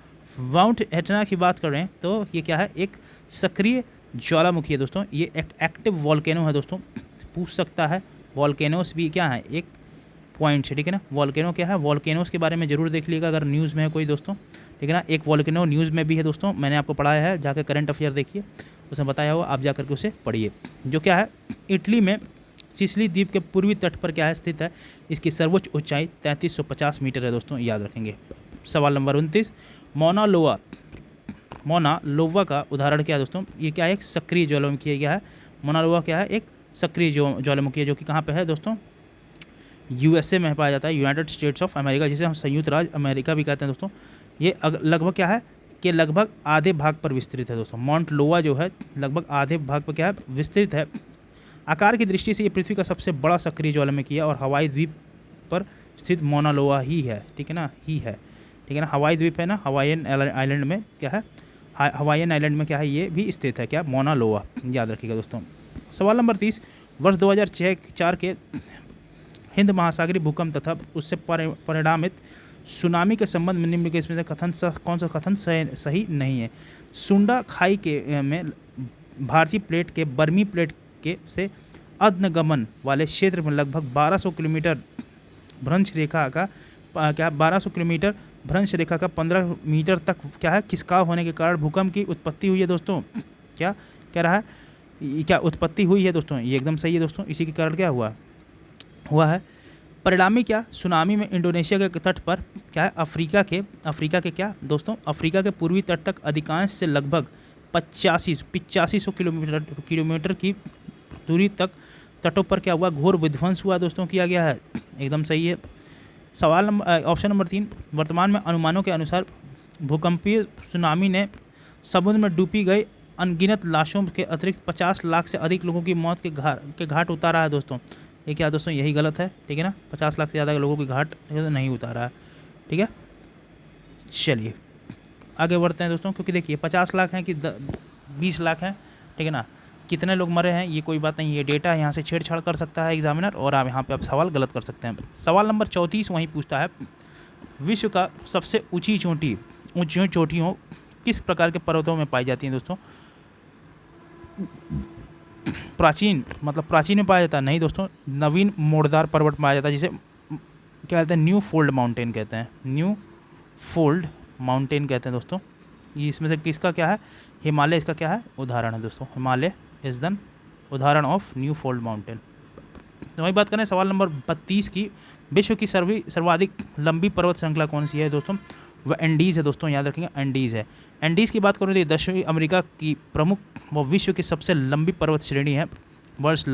माउंट एटना की बात कर रहे हैं तो ये क्या है? एक सक्रिय ज्वालामुखी है दोस्तों। ये एक एक्टिव वॉल्केनो है दोस्तों। पूछ सकता है वॉल्केनोस भी क्या है, एक पॉइंट है, ठीक है ना। वॉल्केनो क्या है? वॉल्केनोस के बारे में जरूर देख लीजिएगा अगर न्यूज़ में है कोई दोस्तों, ठीक है ना। एक वॉल्केनो न्यूज़ में भी है दोस्तों, मैंने आपको पढ़ाया है, जाकर करंट अफेयर देखिए, उसमें बताया हुआ, आप जाकर के उसे पढ़िए। जो क्या है, इटली में सिसिली द्वीप के पूर्वी तट पर क्या है स्थित है। इसकी सर्वोच्च ऊंचाई 3350 मीटर है दोस्तों, याद रखेंगे। सवाल नंबर 29, मौना लोवा का उदाहरण क्या है दोस्तों? ये क्या है? एक सक्रिय ज्वालामुखी है। क्या है? मौना लोवा क्या है? एक सक्रिय ज्वालामुखी है, जो कि कहाँ पे है दोस्तों? यूएसए में पाया जाता है, यूनाइटेड स्टेट्स ऑफ अमेरिका, जिसे हम संयुक्त राज्य अमेरिका भी कहते हैं दोस्तों। ये लगभग क्या है कि लगभग आधे भाग पर विस्तृत है दोस्तों। माउंट लोवा जो है लगभग आधे भाग पर क्या है? विस्तृत है। आकार की दृष्टि से ये पृथ्वी का सबसे बड़ा सक्रिय ज्वालामुखी है और हवाई द्वीप पर स्थित मौना लोवा ही है, ठीक है ना, ही है, ठीक है ना। हवाई द्वीप है ना, हवाईयन आइलैंड में क्या है, हवाईयन आइलैंड में क्या है, ये भी स्थित है, क्या? मौना लोवा, याद रखिएगा दोस्तों। सवाल नंबर 30, वर्ष 2004 के हिंद महासागरीय भूकंप तथा उससे परिणामित सुनामी के संबंध में निम्नलिखित इसमें से कौन सा कथन सही नहीं है? सुंडा खाई के में भारतीय प्लेट के बर्मी प्लेट के से अग्नगमन वाले क्षेत्र में लगभग 1200 किलोमीटर भ्रंश रेखा का क्या 1200 किलोमीटर भ्रंश रेखा का 15 मीटर तक क्या है खिसकाव होने के कारण भूकंप की उत्पत्ति हुई है दोस्तों। क्या कह रहा है? क्या उत्पत्ति हुई है दोस्तों? ये एकदम सही है दोस्तों। इसी के कारण क्या हुआ है परिणामी क्या सुनामी में इंडोनेशिया के तट पर क्या है अफ्रीका के क्या दोस्तों, अफ्रीका के पूर्वी तट तक अधिकांश से लगभग 8500 किलोमीटर की दूरी तक तटों पर क्या हुआ? घोर विध्वंस हुआ दोस्तों, किया गया है, एकदम सही है। सवाल नंबर ऑप्शन नंबर 3, वर्तमान में अनुमानों के अनुसार भूकंपीय सुनामी ने समुद्र में डूबी गई अनगिनत लाशों के अतिरिक्त 50 लाख से अधिक लोगों की मौत के घाट उतारा है दोस्तों। ये क्या दोस्तों? यही गलत है, ठीक है ना। 50 लाख से ज़्यादा लोगों की घाट नहीं उतारा है, ठीक है। चलिए आगे बढ़ते हैं दोस्तों, क्योंकि देखिए 50 लाख हैं कि 20 लाख हैं, ठीक है ना। कितने लोग मरे हैं ये कोई बात नहीं, ये डेटा यहाँ से छेड़छाड़ कर सकता है एग्जामिनर, और आप यहाँ पे आप सवाल गलत कर सकते हैं। सवाल नंबर 34 वहीं पूछता है, विश्व का सबसे ऊंची चोटियों किस प्रकार के पर्वतों में पाई जाती हैं दोस्तों? प्राचीन में पाया जाता है? नहीं दोस्तों, नवीन मोड़दार पर्वत पाया जाता है, जिसे क्या कहते हैं? न्यू फोल्ड माउंटेन कहते हैं, न्यू फोल्ड माउंटेन कहते हैं दोस्तों। ये इसमें से किसका क्या है? हिमालय इसका क्या है? उदाहरण है दोस्तों। हिमालय इज द उदाहरण ऑफ न्यू फोल्ड माउंटेन। तो वही बात करें सवाल नंबर 32 की, विश्व की सर्वाधिक लंबी पर्वत श्रृंखला कौन सी है दोस्तों? वह एंडीज़ है दोस्तों, याद रखेंगे, एंडीज़ है। एंडीज़ की बात करें तो दक्षिणी अमेरिका की प्रमुख व विश्व की सबसे लंबी पर्वत श्रेणी है, वर्ल्ड्स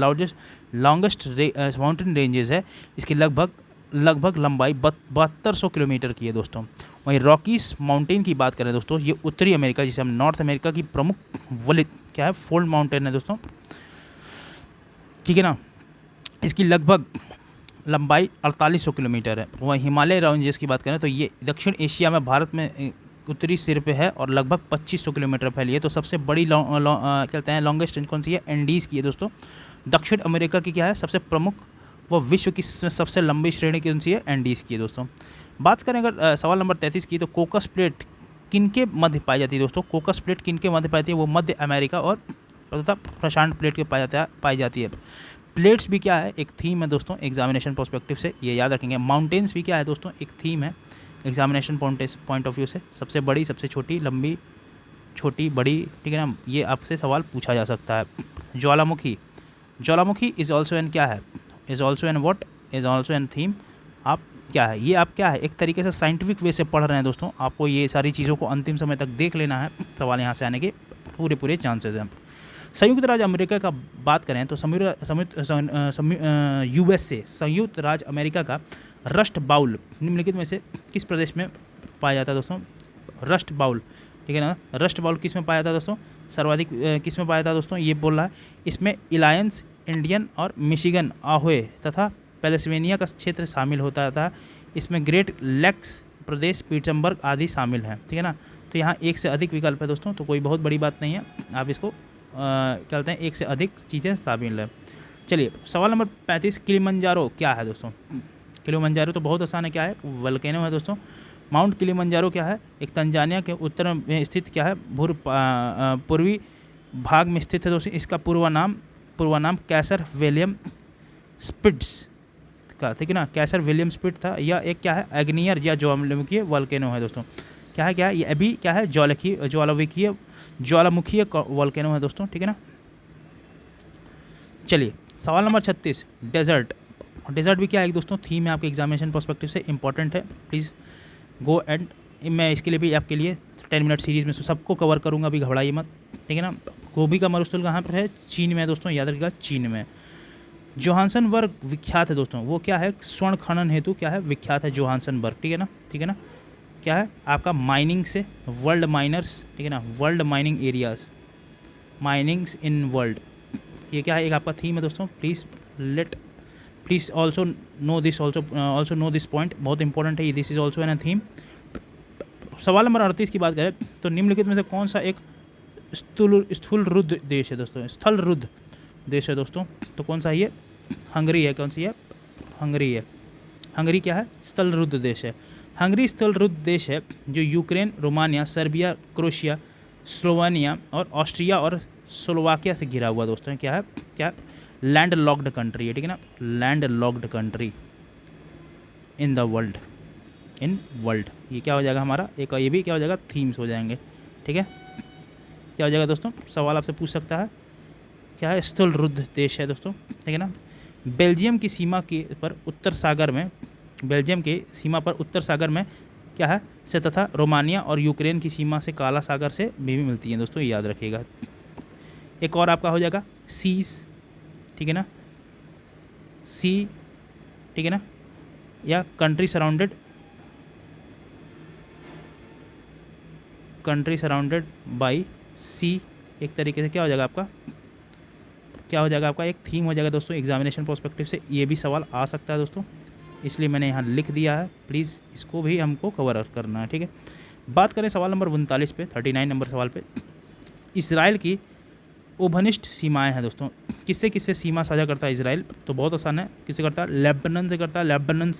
लॉन्गेस्ट माउंटेन रेंजेस है। इसकी लगभग लंबाई 7200 किलोमीटर की है दोस्तों। वहीं रॉकीज माउंटेन की बात करें दोस्तों, ये उत्तरी अमेरिका, जिसे हम नॉर्थ अमेरिका की प्रमुख क्या है? फोल्ड माउंटेन है दोस्तों, ठीक है ना। इसकी लगभग लंबाई 4800 किलोमीटर है। वहीं हिमालय रेंजेस की बात करें तो ये दक्षिण एशिया में भारत में उत्तरी सिर पे है और लगभग 2500 किलोमीटर फैली है। तो सबसे बड़ी कहते हैं लॉन्गेस्ट रेंज कौन सी है? एंडीज़ की है दोस्तों। दक्षिण अमेरिका की क्या है? सबसे प्रमुख व विश्व की सबसे लंबी श्रेणी कौन सी है? एंडीज़ की है दोस्तों। बात करें अगर सवाल नंबर 33 की, तो कोकस प्लेट किनके मध्य पाई जाती है दोस्तों? कोकस प्लेट किनके मध्य पाई जाती है? वो मध्य अमेरिका और तथा प्रशांत प्लेट के पाई जाती है। प्लेट्स भी क्या है? एक थीम है दोस्तों एग्जामिनेशन पर्सपेक्टिव से, ये याद रखेंगे। माउंटेन्स भी क्या है दोस्तों? एक थीम है एग्जामिनेशन पॉइंट ऑफ व्यू से। सबसे बड़ी, सबसे छोटी, लंबी, छोटी बड़ी, ठीक है ना, ये आपसे सवाल पूछा जा सकता है। ज्वालामुखी, ज्वालामुखी इज़ ऑल्सो एन क्या है, is also an what, is also an theme. आप क्या है, ये आप क्या है, एक तरीके से साइंटिफिक वे से पढ़ रहे हैं दोस्तों, आपको ये सारी चीज़ों को अंतिम समय तक देख लेना है, सवाल यहाँ से आने के पूरे चांसेस हैं। संयुक्त राज्य अमेरिका का बात करें तो यूएसए, संयुक्त राज्य अमेरिका का रस्ट बाउल निम्नलिखित में से किस प्रदेश में पाया जाता है दोस्तों? रस्ट बाउल, ठीक है ना, रस्ट बाउल किस में पाया जाता है दोस्तों? सर्वाधिक किस में पाया जाता है दोस्तों? ये बोल रहा है, इसमें इलायंस, इंडियन और मिशिगन, आहोए तथा पेंसिल्वेनिया का क्षेत्र शामिल होता था। इसमें ग्रेट लेक्स प्रदेश, पीटर्सबर्ग आदि शामिल हैं, ठीक है ना। तो यहाँ एक से अधिक विकल्प है दोस्तों, तो कोई बहुत बड़ी बात नहीं है, आप इसको क्या कहते हैं, एक से अधिक चीज़ें शामिल है। चलिए सवाल नंबर 35, किलिमंजारो क्या है दोस्तों? किलिमंजारो तो बहुत आसान है, क्या है, वल्केनो है दोस्तों। माउंट किलिमंजारो क्या है? एक तंजानिया के उत्तर में स्थित क्या है, पूर्वी भाग में स्थित है दोस्तों। इसका पूर्वा नाम कैसर विलियम स्पिट्स का, ठीक है ना, कैसर विलियम स्पिट था। यह एक क्या है, एग्नियर या ज्वालामुखीय वोल्केनो है दोस्तों। क्या है, ये अभी क्या है, ज्वालामुखीय वोल्केनो है दोस्तों, ठीक है ना। चलिए सवाल नंबर 36, डेजर्ट। डेजर्ट भी क्या है दोस्तों, थीम है आपके एग्जामिनेशन पर्सपेक्टिव से इंपॉर्टेंट है, प्लीज़ गो एंड मैं इसके लिए भी आपके लिए 10 मिनट सीरीज़ में सबको कवर करूँगा, अभी घबराइए मत, ठीक है ना। गोभी का मरुस्थल कहाँ पर है? चीन में है दोस्तों, याद रखिएगा, चीन में। जोहान्सनबर्ग विख्यात है दोस्तों, वो क्या है, स्वर्ण खनन हेतु क्या है, विख्यात है जोहान्सनबर्ग, ठीक है ना, ठीक है ना। क्या है आपका, माइनिंग से, वर्ल्ड माइनर्स, ठीक है ना, world mining areas, minings in world, ये क्या है, एक आपका थीम है दोस्तों। Please also know this point, बहुत इंपॉर्टेंट है, this is also an theme. सवाल नंबर 38 की बात करें तो निम्नलिखित में से कौन सा एक स्थूल रुद्ध देश है दोस्तों? स्थल रुद्ध देश है दोस्तों, तो कौन सा है ये? हंगरी है। कौन सी है? हंगरी है। हंगरी क्या है? स्थल रुद्ध देश है। हंगरी स्थल रुद्ध देश है जो Ukraine, Romania, Serbia, crochet, Slovenia और ऑस्ट्रिया और स्लोवाकिया से घिरा हुआ दोस्तों। क्या है? क्या? लैंड लॉक्ड कंट्री है, ठीक है ना, land locked country in the world, ये क्या हो जाएगा हमारा, एक ये भी क्या हो जाएगा, थीम्स हो जाएंगे, ठीक है। क्या हो जाएगा दोस्तों, सवाल आपसे पूछ सकता है, क्या है, स्थल रुद्ध देश है दोस्तों, ठीक है ना। बेल्जियम की सीमा के पर उत्तर सागर में, बेल्जियम की सीमा पर उत्तर सागर में क्या है से तथा रोमानिया और यूक्रेन की सीमा से काला सागर से भी मिलती है दोस्तों, ये याद रखिएगा। एक और आपका हो जाएगा सीज, ठीक है ना, सी, ठीक है ना, या कंट्री सराउंडेड बाई सी, एक तरीके से क्या हो जाएगा आपका, क्या हो जाएगा आपका, एक थीम हो जाएगा दोस्तों एग्जामिनेशन पर्सपेक्टिव से, ये भी सवाल आ सकता है दोस्तों, इसलिए मैंने यहाँ लिख दिया है, प्लीज़ इसको भी हमको कवर करना है, ठीक है। बात करें सवाल नंबर 39 पे, 39 नंबर सवाल पे, इसराइल की उभनिष्ठ सीमाएं हैं दोस्तों, किससे सीमा साझा करता है इसराइल? तो बहुत आसान है, किससे करता है? लेबनान से करता है, लेबनान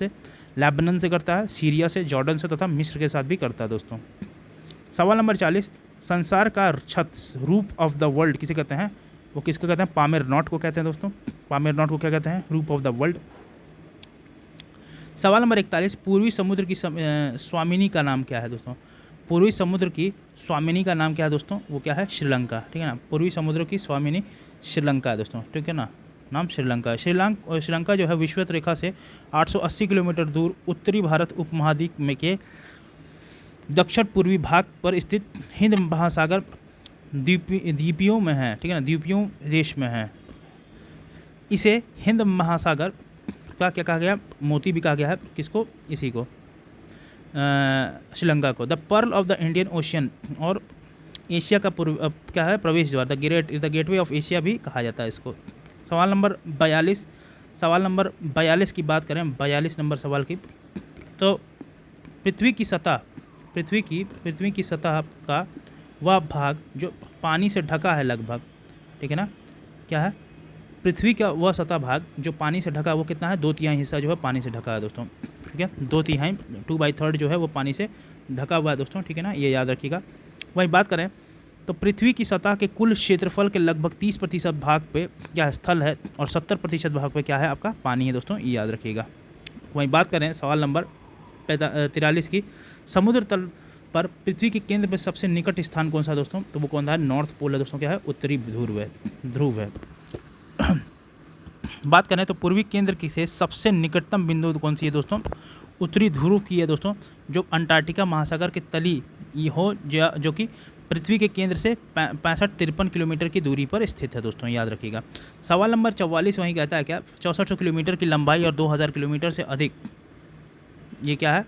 से करता है, सीरिया से, जॉर्डन से तथा मिस्र के साथ भी करता है दोस्तों। सवाल नंबर 40, संसार का छत, रूप ऑफ द वर्ल्ड किसे कहते हैं? वो किसको कहते हैं? पामेर नॉट को कहते हैं दोस्तों, पामेर नॉट को क्या कहते हैं? रूप ऑफ द वर्ल्ड। सवाल नंबर 41, पूर्वी समुद्र की स्वामिनी का नाम क्या है दोस्तों? पूर्वी समुद्र की स्वामिनी का नाम क्या है दोस्तों? वो क्या है? श्रीलंका, ठीक है ना, पूर्वी समुद्र की स्वामिनी श्रीलंका है दोस्तों, ठीक है ना, नाम श्रीलंका है। श्रीलंका जो है विषुवत रेखा से 880 किलोमीटर दूर उत्तरी भारत उपमहाद्वीप में के दक्षिण पूर्वी भाग पर स्थित हिंद महासागर द्वीपियों में है, ठीक है ना, द्वीपियों देश में है। इसे हिंद महासागर का क्या कहा गया? मोती भी कहा गया है, किसको? इसी को, श्रीलंका को। The pearl of the Indian ocean, और एशिया का क्या है? प्रवेश द्वार, द गेटवे ऑफ एशिया भी कहा जाता है इसको। सवाल नंबर 42 की बात करें, 42 नंबर सवाल की, तो पृथ्वी की सतह का वह भाग जो पानी से ढका है लगभग, ठीक है ना, क्या है? पृथ्वी का वह सतह भाग जो पानी से ढका, वो कितना है? 2/3 हिस्सा जो है पानी से ढका है दोस्तों, ठीक है, 2/3, 2/3 जो है वो पानी से ढका हुआ है दोस्तों, ठीक है ना, ये याद रखिएगा। वही बात करें तो पृथ्वी की सतह के कुल क्षेत्रफल के लगभग 30% भाग पे क्या स्थल है, और 70% भाग पे क्या है आपका? पानी है दोस्तों, ये याद रखिएगा। वहीं बात करें सवाल नंबर 43 की, समुद्र तल पर पृथ्वी के केंद्र पर सबसे निकट स्थान कौन सा है दोस्तों? तो वो कौन सा है? नॉर्थ पोल है दोस्तों। क्या है? उत्तरी ध्रुव है। बात करें तो पूर्वी केंद्र की से सबसे निकटतम बिंदु कौन सी है दोस्तों? उत्तरी ध्रुव की है दोस्तों, जो अंटार्कटिका महासागर के तली हो, जो कि पृथ्वी के केंद्र से 65-53 किलोमीटर की दूरी पर स्थित है दोस्तों, याद रखिएगा। सवाल नंबर 44 वहीं कहता है क्या? 6400 किलोमीटर की लंबाई और 2000 किलोमीटर से अधिक, ये क्या है?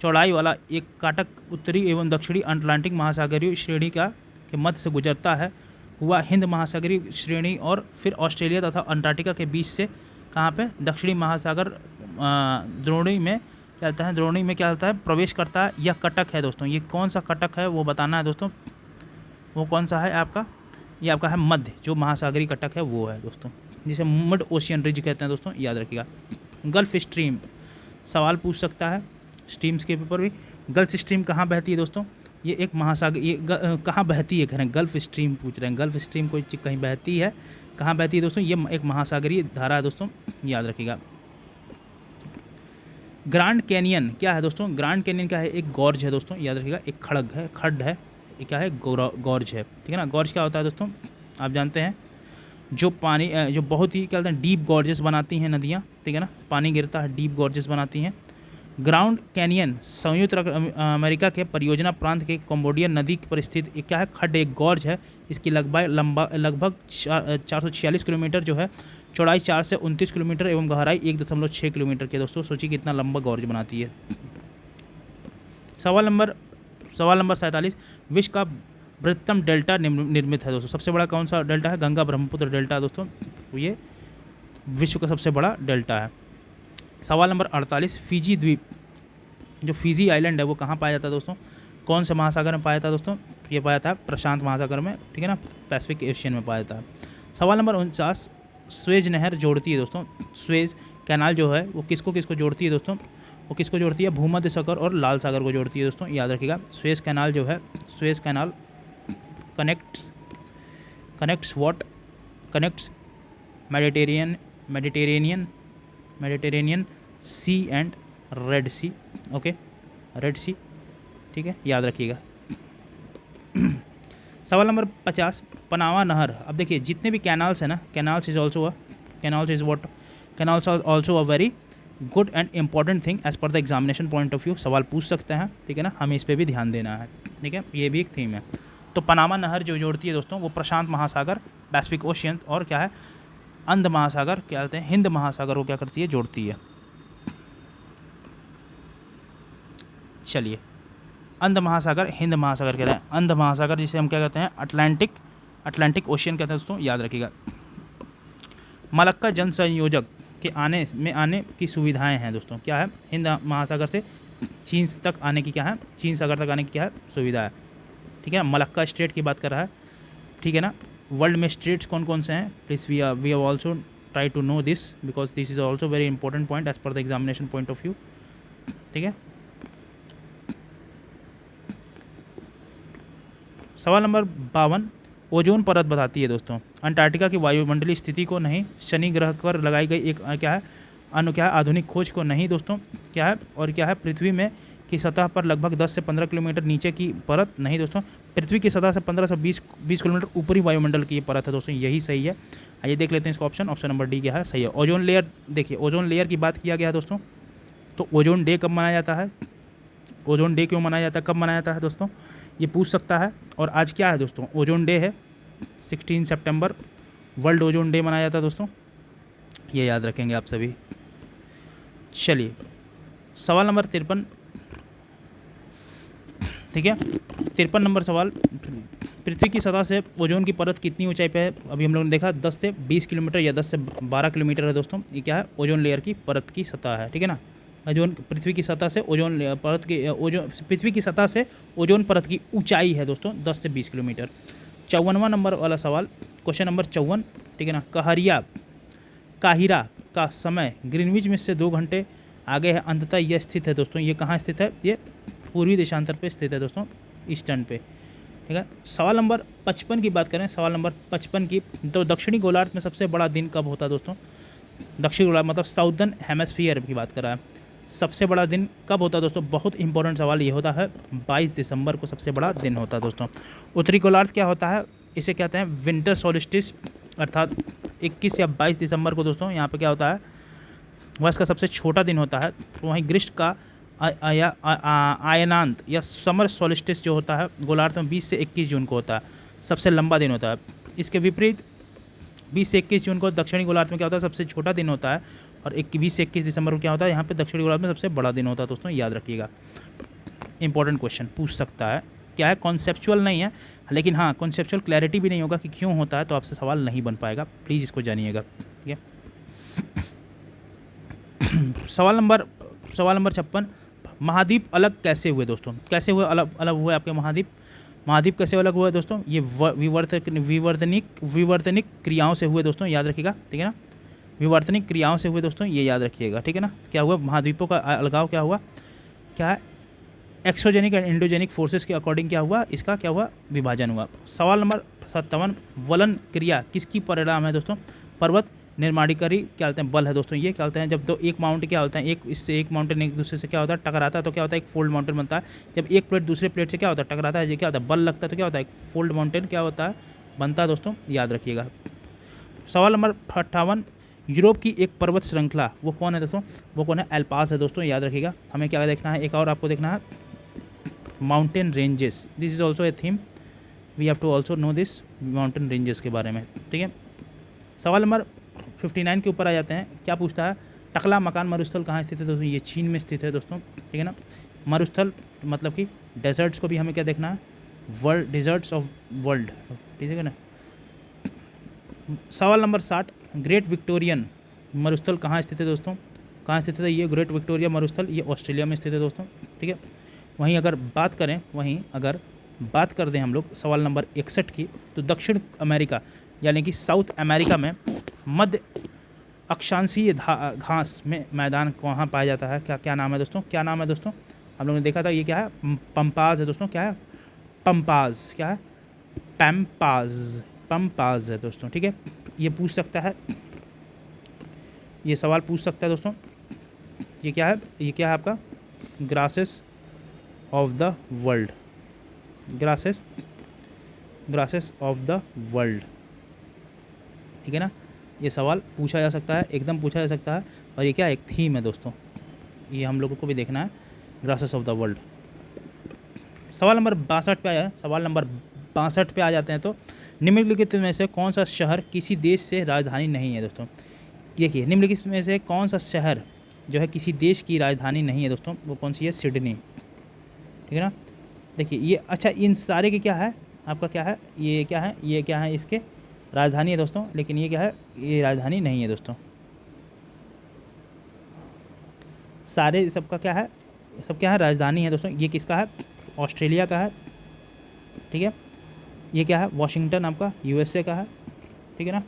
चौड़ाई वाला एक काटक उत्तरी एवं दक्षिणी अटलांटिक महासागरीय श्रेणी के मध्य से गुजरता है हुआ हिंद महासागरीय श्रेणी और फिर ऑस्ट्रेलिया तथा अंटार्कटिका के बीच से कहाँ पे? दक्षिणी महासागर द्रोणी में क्या होता है? द्रोणी में क्या होता है? प्रवेश करता है। यह कटक है दोस्तों। ये कौन सा कटक है वो बताना है दोस्तों। वो कौन सा है आपका? ये आपका है मध्य, जो महासागरीय कटक है वो है दोस्तों, जिसे मिड ओशियन रिज कहते हैं दोस्तों, याद रखिएगा। गल्फ स्ट्रीम सवाल पूछ सकता है स्ट्रीम्स के पेपर भी। गल्फ स्ट्रीम कहाँ बहती है दोस्तों? ये एक महासागर, ये कहाँ बहती है कह रहे हैं? गल्फ स्ट्रीम पूछ रहे हैं। गल्फ स्ट्रीम कोई चीज़ कहीं बहती है, कहाँ बहती है दोस्तों? ये एक महासागरीय धारा है दोस्तों, याद रखिएगा। ग्रैंड कैनियन क्या है दोस्तों? ग्रैंड कैनियन क्या है? एक गॉर्ज है दोस्तों, याद रखिएगा। एक खड्ड है। ये क्या है? गॉर्ज है, ठीक है ना। गॉर्ज क्या होता है दोस्तों? आप जानते हैं, जो पानी जो बहुत ही क्या बोलते हैं, डीप गॉर्जेस बनाती हैं नदियाँ, ठीक है ना। पानी गिरता है, डीप गॉर्जेस बनाती हैं। ग्राउंड कैनियन संयुक्त अमेरिका के परियोजना प्रांत के कंबोडिया नदी पर स्थित एक क्या है? खड्ड, एक गॉर्ज है। इसकी लगभग 446 किलोमीटर जो है, चौड़ाई 4 से 29 किलोमीटर एवं गहराई 1.6 किलोमीटर के दोस्तों। सोचिए कितना लंबा गॉर्ज बनाती है। सवाल नंबर 47, विश्व का बृहत्तम डेल्टा निर्मित है दोस्तों। सबसे बड़ा कौन सा डेल्टा है? गंगा ब्रह्मपुत्र डेल्टा दोस्तों, ये विश्व का सबसे बड़ा डेल्टा है। सवाल नंबर 48, फिजी द्वीप, जो फिजी आइलैंड है वो कहाँ पाया जाता है दोस्तों? कौन से महासागर में पाया जाता है दोस्तों? ये पाया जाता है प्रशांत महासागर में, ठीक है ना, पैसिफिक एशियन में पाया जाता है। सवाल नंबर 49, स्वेज नहर जोड़ती है दोस्तों। स्वेज कैनाल जो है वो किसको किसको जोड़ती है दोस्तों? वो किसको जोड़ती है? भूमध्य सागर और लाल सागर को जोड़ती है दोस्तों, याद रखिएगा। स्वेज कैनाल जो है, Suez canal connects Mediterranean sea and red sea, okay, red sea, ठीक है, याद रखिएगा। सवाल नंबर 50, पनामा नहर। अब देखिए जितने भी कैनाल्स है ना, canals is also a very good and important thing as per the examination point of view. सवाल पूछ सकते हैं, ठीक है ना, हमें इस पर भी ध्यान देना है, ठीक है, ये भी एक थीम है। तो पनामा नहर जो जोड़ती है दोस्तों, वो प्रशांत महासागर, पैसिफिक ओशियन और क्या है, अंध महासागर, क्या कहते हैं, हिंद महासागर को क्या करती है? जोड़ती है। चलिए, अंध महासागर, हिंद महासागर कह रहे हैं। अंध महासागर जिसे हम क्या कहते हैं? अटलांटिक ओशियन कहते हैं दोस्तों, याद रखिएगा। मलक्का जन संयोजक के आने की सुविधाएं हैं दोस्तों, क्या है? हिंद महासागर से चीन तक आने की क्या है? चीन सागर तक आने की क्या है? सुविधा है, ठीक है। मलक्का स्ट्रेट की बात कर रहा है, ठीक है ना। वर्ल्ड में स्ट्रेट्स कौन कौन से हैं? Please we have also try to know this because this is also very important point as per the examination point of view, ठीक है। सवाल नंबर 52, ओजोन परत बताती है दोस्तों। अंटार्कटिका की वायुमंडलीय स्थिति को नहीं, शनि ग्रह पर लगाई गई एक क्या है? आधुनिक खोज को नहीं दोस्तों, क्या है? और क्या है? पृथ्वी में की सतह पर लगभग 10 से 15 किलोमीटर नीचे की परत नहीं दोस्तों, पृथ्वी की सतह से 15 से 20 किलोमीटर ऊपरी वायुमंडल की ये परत है दोस्तों, यही सही है। आइए देख लेते हैं इसका ऑप्शन नंबर डी क्या है? सही है। ओजोन लेयर, देखिए ओजोन लेयर की बात किया गया है दोस्तों, तो ओजोन डे कब मनाया जाता है? ओजोन डे क्यों मनाया जाता है, कब मनाया जाता है दोस्तों? ये पूछ सकता है। और आज क्या है दोस्तों? ओजोन डे है, 16 सितंबर वर्ल्ड ओजोन डे मनाया जाता है दोस्तों, ये याद रखेंगे आप सभी। चलिए, सवाल नंबर 53, ठीक है, 53 नंबर सवाल, पृथ्वी की सतह से ओजोन की परत कितनी ऊंचाई पे है? अभी हम लोगों ने देखा 10 से 20 किलोमीटर या 10 से 12 किलोमीटर है दोस्तों, ये क्या है? ओजोन लेयर की परत की सतह है, ठीक है ना। ओजोन पृथ्वी की सतह से ओजोन परत की पृथ्वी की सतह से ओजोन परत की ऊंचाई है दोस्तों 10 से 20 किलोमीटर। 54वां नंबर वाला सवाल, क्वेश्चन नंबर 54, ठीक है ना। काहिरा का समय ग्रीनविच में से 2 घंटे आगे है, अंततः यह स्थित है दोस्तों, ये कहाँ स्थित है? ये पूर्वी देशांतर पे स्थित है दोस्तों, ईस्टर्न पे, ठीक है। सवाल नंबर 55 की बात करें, सवाल नंबर 55 की, तो दक्षिणी गोलार्ध में सबसे बड़ा दिन कब होता है दोस्तों? दक्षिणी गोलार्ध मतलब साउदर्न हेमिस्फीयर की बात कर रहा है। सबसे बड़ा दिन कब होता है दोस्तों? बहुत इंपॉर्टेंट सवाल ये होता है, 22 दिसंबर को सबसे बड़ा दिन होता है दोस्तों। उत्तरी गोलार्ध क्या होता है? इसे कहते हैं विंटर सोलिस्टिस, अर्थात 21 या 22 दिसंबर को दोस्तों यहाँ पे क्या होता है, वह इसका सबसे छोटा दिन होता है। तो वहीं ग्रीष्म का आयनांत या समर सोलिस्टिस जो होता है गोलार्ध में 20 से 21 जून को होता है, सबसे लंबा दिन होता है। इसके विपरीत 20 से 21 जून को दक्षिणी गोलार्ध में क्या होता है, सबसे छोटा दिन होता है। और 20 से 21 दिसंबर को क्या होता है, यहाँ पे दक्षिणी गोलार्ध में सबसे बड़ा दिन होता है दोस्तों, याद रखिएगा। इंपॉर्टेंट क्वेश्चन पूछ सकता है, क्या है, कॉन्सेप्चुअल नहीं है, लेकिन हाँ कॉन्सेप्चुअल क्लैरिटी भी नहीं होगा कि क्यों होता है, तो आपसे सवाल नहीं बन पाएगा, प्लीज़ इसको जानिएगा। ठीक है। सवाल नंबर 56, महाद्वीप अलग कैसे हुए दोस्तों? कैसे हुए अलग अलग हुए आपके महाद्वीप? महाद्वीप कैसे अलग हुआ दोस्तों? ये विवर्तनिक क्रियाओं से हुए दोस्तों, याद रखिएगा। ठीक है ना, विवर्तनिक क्रियाओं से हुए दोस्तों, ये याद रखिएगा। ठीक है ना, क्या हुआ, महाद्वीपों का अलगाव क्या हुआ, क्या है, एक्सोजेनिक एंड इंडोजेनिक फोर्सेस के अकॉर्डिंग क्या हुआ, इसका क्या हुआ, विभाजन हुआ। सवाल नंबर 57, वलन क्रिया किसकी परिणाम है दोस्तों? पर्वत निर्माणीकारी क्या होते हैं, बल है दोस्तों। ये क्या होते हैं, जब दो एक माउंटेन क्या होता है, एक इससे एक माउंटेन एक दूसरे से क्या होता है, टकराता है, तो क्या होता है, एक फोल्ड माउंटेन बनता है। जब एक प्लेट दूसरे प्लेट से क्या होता है, टकराता है, ये क्या होता है, बल लगता है, तो क्या होता है, एक फोल्ड माउंटेन क्या होता है, बनता है दोस्तों, याद रखिएगा। सवाल नंबर 58, यूरोप की एक पर्वत श्रृंखला, वो कौन है दोस्तों? वो कौन है, एल्पास है दोस्तों, याद रखिएगा। हमें क्या देखना है, एक और आपको देखना है, mountain ranges, this is also a theme, we have to also know this, mountain ranges के बारे में। ठीक है। सवाल नंबर 59 के ऊपर आ जाते हैं, क्या पूछता है, टकला मकान मरुस्थल कहाँ स्थित है दोस्तों? ये चीन में स्थित है दोस्तों। ठीक है ना, मरुस्थल मतलब कि डेजर्ट्स को भी हमें क्या देखना है, वर्ल्ड डेजर्ट्स ऑफ वर्ल्ड। ठीक है ना। सवाल नंबर 60, ग्रेट विक्टोरियन मरुस्थल कहाँ स्थित है दोस्तों? कहाँ स्थित है ये ग्रेट विक्टोरिया मरुस्थल? ये ऑस्ट्रेलिया में स्थित है दोस्तों। ठीक है। वहीं अगर बात कर दें हम लोग सवाल नंबर 61 की, तो दक्षिण अमेरिका यानी कि साउथ अमेरिका में मध्य अक्षांशीय घास में मैदान कहाँ पाया जाता है? क्या नाम है दोस्तों? क्या नाम है दोस्तों? हम लोगों ने देखा था, ये क्या है, पंपाज है दोस्तों। क्या है, पंपाज, क्या है, पंपाज है दोस्तों। ठीक है, ये पूछ सकता है, ये सवाल पूछ सकता है दोस्तों। ये क्या है, ये क्या है आपका, grasses of the world, grasses of the world. ठीक है ना, ये सवाल पूछा जा सकता है, एकदम पूछा जा सकता है। और ये क्या एक थीम है दोस्तों, ये हम लोगों को भी देखना है, ग्रासेस ऑफ द वर्ल्ड। सवाल नंबर 62 पे आया, सवाल नंबर 62 पे आ जाते हैं। तो निम्नलिखित में से कौन सा शहर किसी देश से राजधानी नहीं है दोस्तों? देखिए, निम्नलिखित में से कौन सा शहर जो है किसी देश की राजधानी नहीं है दोस्तों? वो कौन सी है, सिडनी। ठीक है ना। देखिए ये, अच्छा इन सारे के क्या है आपका, क्या है, ये क्या है, ये क्या है, इसके राजधानी है दोस्तों, लेकिन ये क्या है, ये राजधानी नहीं है दोस्तों। सारे सबका क्या है, सब क्या है, राजधानी है दोस्तों। ये किसका है, ऑस्ट्रेलिया का है। ठीक है, ये क्या है, वॉशिंगटन आपका यूएसए का है। ठीक है ना,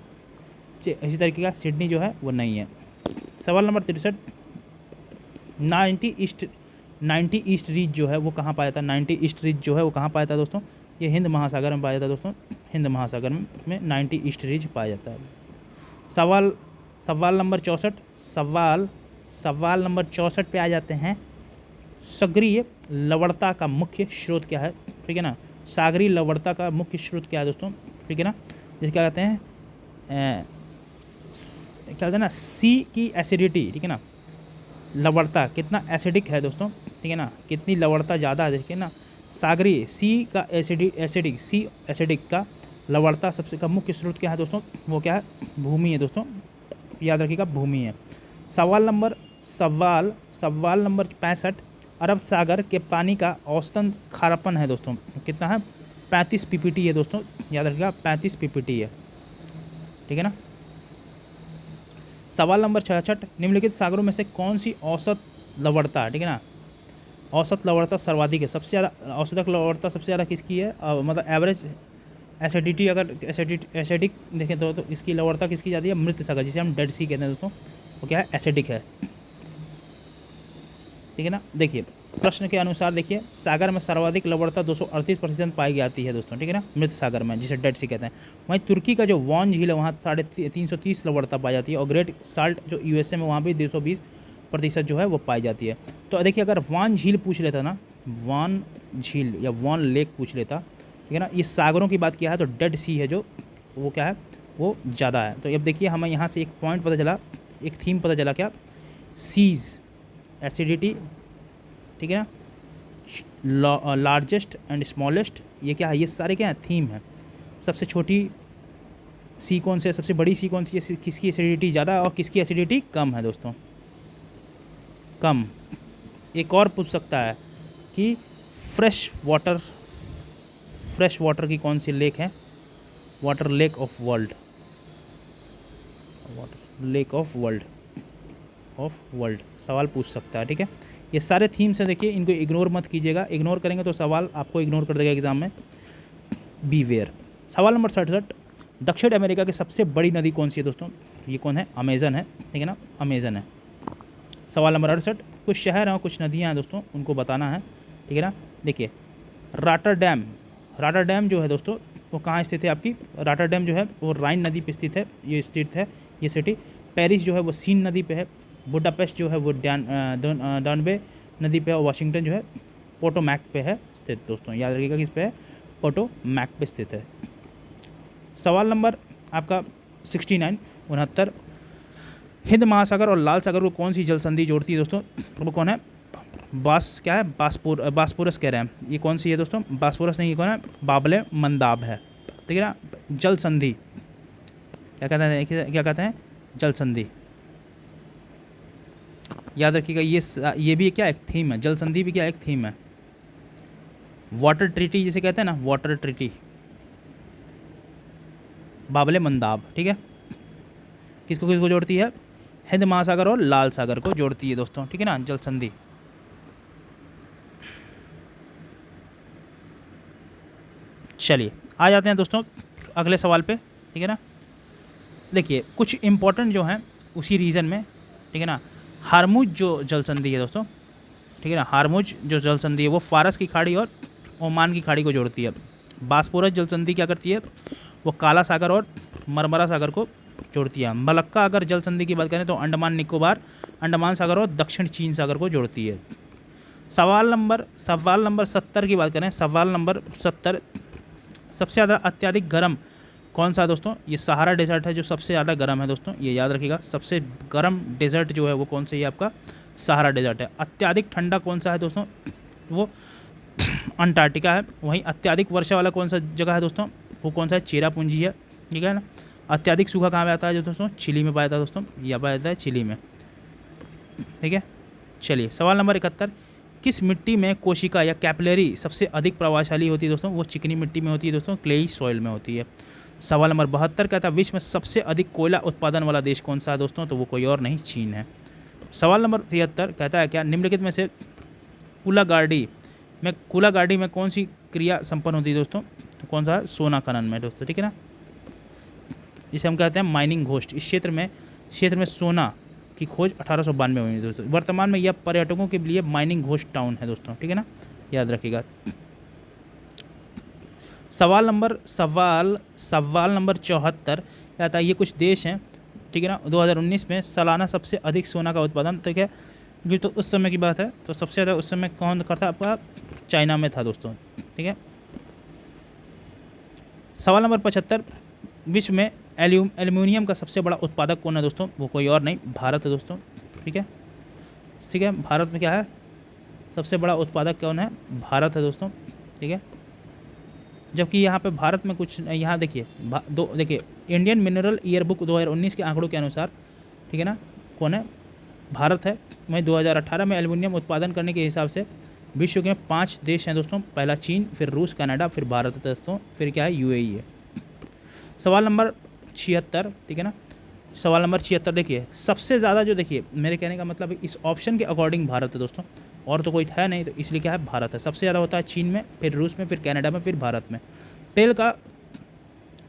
इसी तरीके का सिडनी जो है वो नहीं है। सवाल नंबर 63, 90 ईस्ट रीज जो है वो कहाँ पाया था? 90 ईस्ट रीज जो है वो कहाँ पाया था दोस्तों? ये हिंद महासागर में पाया जाता है दोस्तों, हिंद महासागर में 90 ईस्ट रीज पाया जाता है। सवाल नंबर 64, सवाल नंबर 64 पे आ जाते हैं, सागरीय लवणता का मुख्य स्रोत क्या है? ठीक है ना, सागरीय लवणता का मुख्य स्रोत क्या है दोस्तों? ठीक है ना, जिसे क्या कहते हैं, क्या कहते हैं ना, सी की एसिडिटी। ठीक है ना, लवणता कितना एसिडिक है दोस्तों? ठीक है ना, कितनी लवणता ज़्यादा है, देखिए ना, सागरीय सी का एसिडिक का लवणता सबसे का मुख्य स्रोत क्या है दोस्तों? वो क्या है, भूमि है दोस्तों, याद रखिएगा, भूमि है। सवाल नंबर 65, अरब सागर के पानी का औसतन खारापन है दोस्तों, कितना है, 35 पीपीटी है दोस्तों, याद रखिएगा, 35 पीपीटी है। ठीक है ना। सवाल नंबर 66, निम्नलिखित सागरों में से कौन सी औसत लवणता, ठीक है ना, औसत लवणता सर्वाधिक है? सबसे ज़्यादा औसत लवणता सबसे ज़्यादा किसकी है, मतलब एवरेज एसिडिटी, अगर एसिडिक देखें तो इसकी लवणता किसकी ज़्यादा है? मृत सागर, जिसे हम डेड सी कहते हैं दोस्तों, वो क्या है, एसिडिक है। ठीक है ना। देखिए प्रश्न के अनुसार, देखिए सागर में सर्वाधिक लवणता 238% पाई जाती है दोस्तों। ठीक है ना, मृत सागर में, जिसे डेड सी कहते हैं। वहीं तुर्की का जो वॉन झील है वहाँ 330 लवणता पाई जाती है, और ग्रेट साल्ट जो यूएसए में वहाँ भी 220 प्रतिशत जो है वो पाई जाती है। तो देखिए अगर वान झील पूछ लेता ना, वान झील या वान लेक पूछ लेता, ठीक है ना, ये सागरों की बात किया है तो डेड सी है जो वो क्या है वो ज़्यादा है। तो अब देखिए हमें यहाँ से एक पॉइंट पता चला, एक थीम पता चला, क्या, सीज एसिडिटी, ठीक है ना, लार्जेस्ट एंड स्मॉलेस्ट, ये क्या है, ये सारे क्या है थीम है। सबसे छोटी सी कौन से, सबसे बड़ी सी कौन सी है, किसकी एसिडिटी ज़्यादा है और किसकी एसिडिटी कम है दोस्तों, कम। एक और पूछ सकता है कि फ्रेश वाटर की कौन सी लेक है, water lake of world, water lake of world सवाल पूछ सकता है, ठीक है। ये सारे थीम्स हैं, देखिए इनको इग्नोर मत कीजिएगा, इग्नोर करेंगे तो सवाल आपको इग्नोर कर देगा एग्जाम में। B where. सवाल नंबर 67, दक्षिण अमेरिका की सबसे बड़ी नदी कौन सी है दोस्तों, ये कौन है, अमेजन है, ठीक है ना, अमेजन है। सवाल नंबर 68, कुछ शहर हैं और कुछ नदियाँ हैं दोस्तों, उनको बताना है, ठीक है ना। देखिए राटरडैम जो है दोस्तों वो कहाँ स्थित है आपकी, राटरडैम जो है वो राइन नदी पे स्थित है, ये स्थित है ये सिटी। पेरिस जो है वो सीन नदी पे है। बुडापेस्ट जो है वो डानबे नदी पे है। और वाशिंगटन जो है पोटोमैक पे है स्थित दोस्तों, याद रखिएगा किस पे है, पोटोमैक पे स्थित है। सवाल नंबर आपका 69, हिंद महासागर और लाल सागर को कौन सी जल संधि जोड़ती है दोस्तों, वो कौन है, बासपोरस कह रहे हैं, ये कौन सी है दोस्तों, बासपोरस नहीं, ये कौन है, बाबले मंदाब है, ठीक है ना। जल संधि क्या कहते हैं, जल संधि, याद रखिएगा। ये भी क्या एक थीम है, जल संधि भी क्या एक थीम है। वाटर ट्रीटी जिसे कहते हैं ना, वाटर ट्रीटी, बाबले मंदाब, ठीक है, किसको किसको जोड़ती है, हिंद महासागर और लाल सागर को जोड़ती है दोस्तों, ठीक है ना, जल संधि। चलिए आ जाते हैं दोस्तों अगले सवाल पे, ठीक है ना। देखिए कुछ इंपॉर्टेंट जो हैं उसी रीजन में, ठीक है ना। हारमुज जो जल संधि है दोस्तों, ठीक है ना, हारमुज जो जल संधि है वो फारस की खाड़ी और ओमान की खाड़ी को जोड़ती है। बासपोरस जल संधि क्या करती है, वो काला सागर और मरमरा सागर को जोड़ती है। मलक्का अगर जल संधि की बात करें तो अंडमान निकोबार, अंडमान सागर और दक्षिण चीन सागर को जोड़ती है। सवाल नंबर 70 की बात करें, सवाल नंबर 70, सबसे ज़्यादा अत्यधिक गर्म कौन सा है दोस्तों, ये सहारा डेजर्ट है जो सबसे ज़्यादा गर्म है दोस्तों, ये याद रखिएगा। सबसे गर्म डेजर्ट जो है वो कौन सा, ये आपका सहारा डेजर्ट है। अत्यधिक ठंडा कौन सा है दोस्तों, वो अंटार्कटिका है। वहीं अत्यधिक वर्षा वाला कौन सा जगह है दोस्तों, वो कौन सा है, चेरापूंजी है, ठीक है ना। अत्यधिक सूखा कहाँ पे आता है जो दोस्तों, चिली में पाया जाता है दोस्तों, यह पाया जाता है चिली में, ठीक है। चलिए सवाल नंबर 71, किस मिट्टी में कोशिका या कैपिलरी सबसे अधिक प्रभावशाली होती है दोस्तों, वो चिकनी मिट्टी में होती है दोस्तों, क्लेई सॉइल में होती है। सवाल नंबर 72 कहता है विश्व में सबसे अधिक कोयला उत्पादन वाला देश कौन सा है दोस्तों, तो वो कोई और नहीं, चीन है। सवाल नंबर 73 कहता है क्या निम्नलिखित में से कूलागार्डी में कौन सी क्रिया संपन्न होती है दोस्तों, तो कौन सा है, सोना खनन में दोस्तों, ठीक है ना, जिसे हम कहते हैं माइनिंग घोस्ट। इस क्षेत्र में सोना की खोज 1892 में हुई दोस्तों। वर्तमान में यह पर्यटकों के लिए माइनिंग घोस्ट टाउन है दोस्तों, ठीक है ना, याद रखिएगा। सवाल नंबर 74 कहता है ये कुछ देश हैं, ठीक है ना, 2019 में सालाना सबसे अधिक सोना का उत्पादन, ठीक है, ये तो उस समय की बात है, तो सबसे ज़्यादा उस समय कौन करता आपका, चाइना में था दोस्तों, ठीक है। सवाल नंबर 75, विश्व में एल्यूमिनियम का सबसे बड़ा उत्पादक कौन है दोस्तों, वो कोई और नहीं, भारत है दोस्तों, ठीक है, ठीक है। भारत में क्या है, सबसे बड़ा उत्पादक कौन है, भारत है दोस्तों, ठीक है। जबकि यहाँ पे भारत में कुछ, यहाँ देखिए देखिए इंडियन मिनरल ईयर बुक 2019 के आंकड़ों के अनुसार, ठीक है ना, कौन है, भारत है। वहीं 2018 में एल्युमिनियम उत्पादन करने के हिसाब से विश्व के 5 देश हैं दोस्तों, पहला चीन, फिर रूस, कनाडा, फिर भारत है दोस्तों, फिर क्या है, यूएई है। सवाल नंबर 76, ठीक है ना, सवाल नंबर 76 देखिए सबसे ज़्यादा जो, देखिए मेरे कहने का मतलब इस ऑप्शन के अकॉर्डिंग भारत है दोस्तों, और तो कोई है नहीं, तो इसलिए क्या है, भारत है। सबसे ज़्यादा होता है चीन में, फिर रूस में, फिर कनाडा में, फिर भारत में। तेल का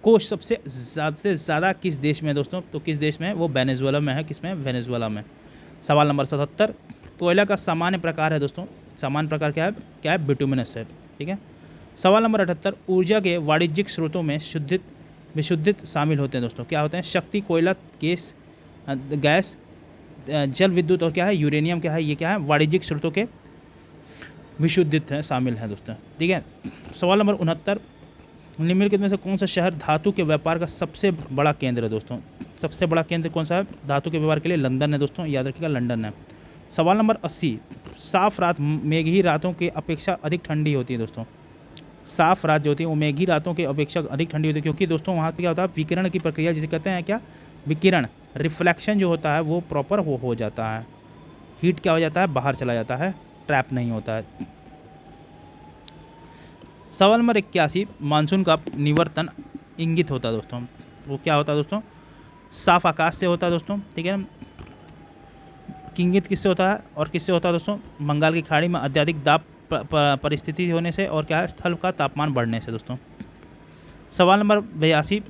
कोष सबसे ज़्यादा किस देश में है दोस्तों, तो किस देश में है, वो वेनेजुएला में है, किस में, वेनेजुएला में। सवाल नंबर 77, कोयला का सामान्य प्रकार है दोस्तों, सामान्य प्रकार क्या है, बिटुमिनस है, ठीक है। सवाल नंबर 78, ऊर्जा के वाणिज्यिक स्रोतों में विशुद्धित शामिल होते हैं दोस्तों, क्या होते हैं, शक्ति, कोयला, गैस जल विद्युत और क्या है यूरेनियम क्या है, ये क्या है वाणिज्यिक स्रोतों के विशुद्धित हैं, शामिल हैं दोस्तों। ठीक है, सवाल नंबर 69, निम्नलिखित में से कौन सा शहर धातु के व्यापार का सबसे बड़ा केंद्र है दोस्तों? सबसे बड़ा केंद्र कौन सा है धातु के व्यापार के लिए? लंदन है दोस्तों, याद रखिएगा लंदन है। सवाल नंबर 80, साफ रात मेघी रातों की अपेक्षा अधिक ठंडी होती है दोस्तों। साफ रात जो होती है वो मेघी रातों की अपेक्षा अधिक ठंडी होती है, क्योंकि दोस्तों वहाँ पे क्या होता है विकिरण की प्रक्रिया जिसे कहते हैं क्या, विकिरण, रिफ्लेक्शन जो होता है वो प्रॉपर हो जाता है, हीट क्या हो जाता है बाहर चला जाता है, ट्रैप नहीं होता है। सवाल नंबर 81, मानसून का निवर्तन इंगित होता है दोस्तों, वो क्या होता है दोस्तों? साफ आकाश से होता है दोस्तों। ठीक है ना, इंगित किससे होता है और किससे होता है दोस्तों? बंगाल की खाड़ी में अत्यधिक दाब परिस्थिति होने से और क्या है स्थल का तापमान बढ़ने से दोस्तों। सवाल नंबर 82,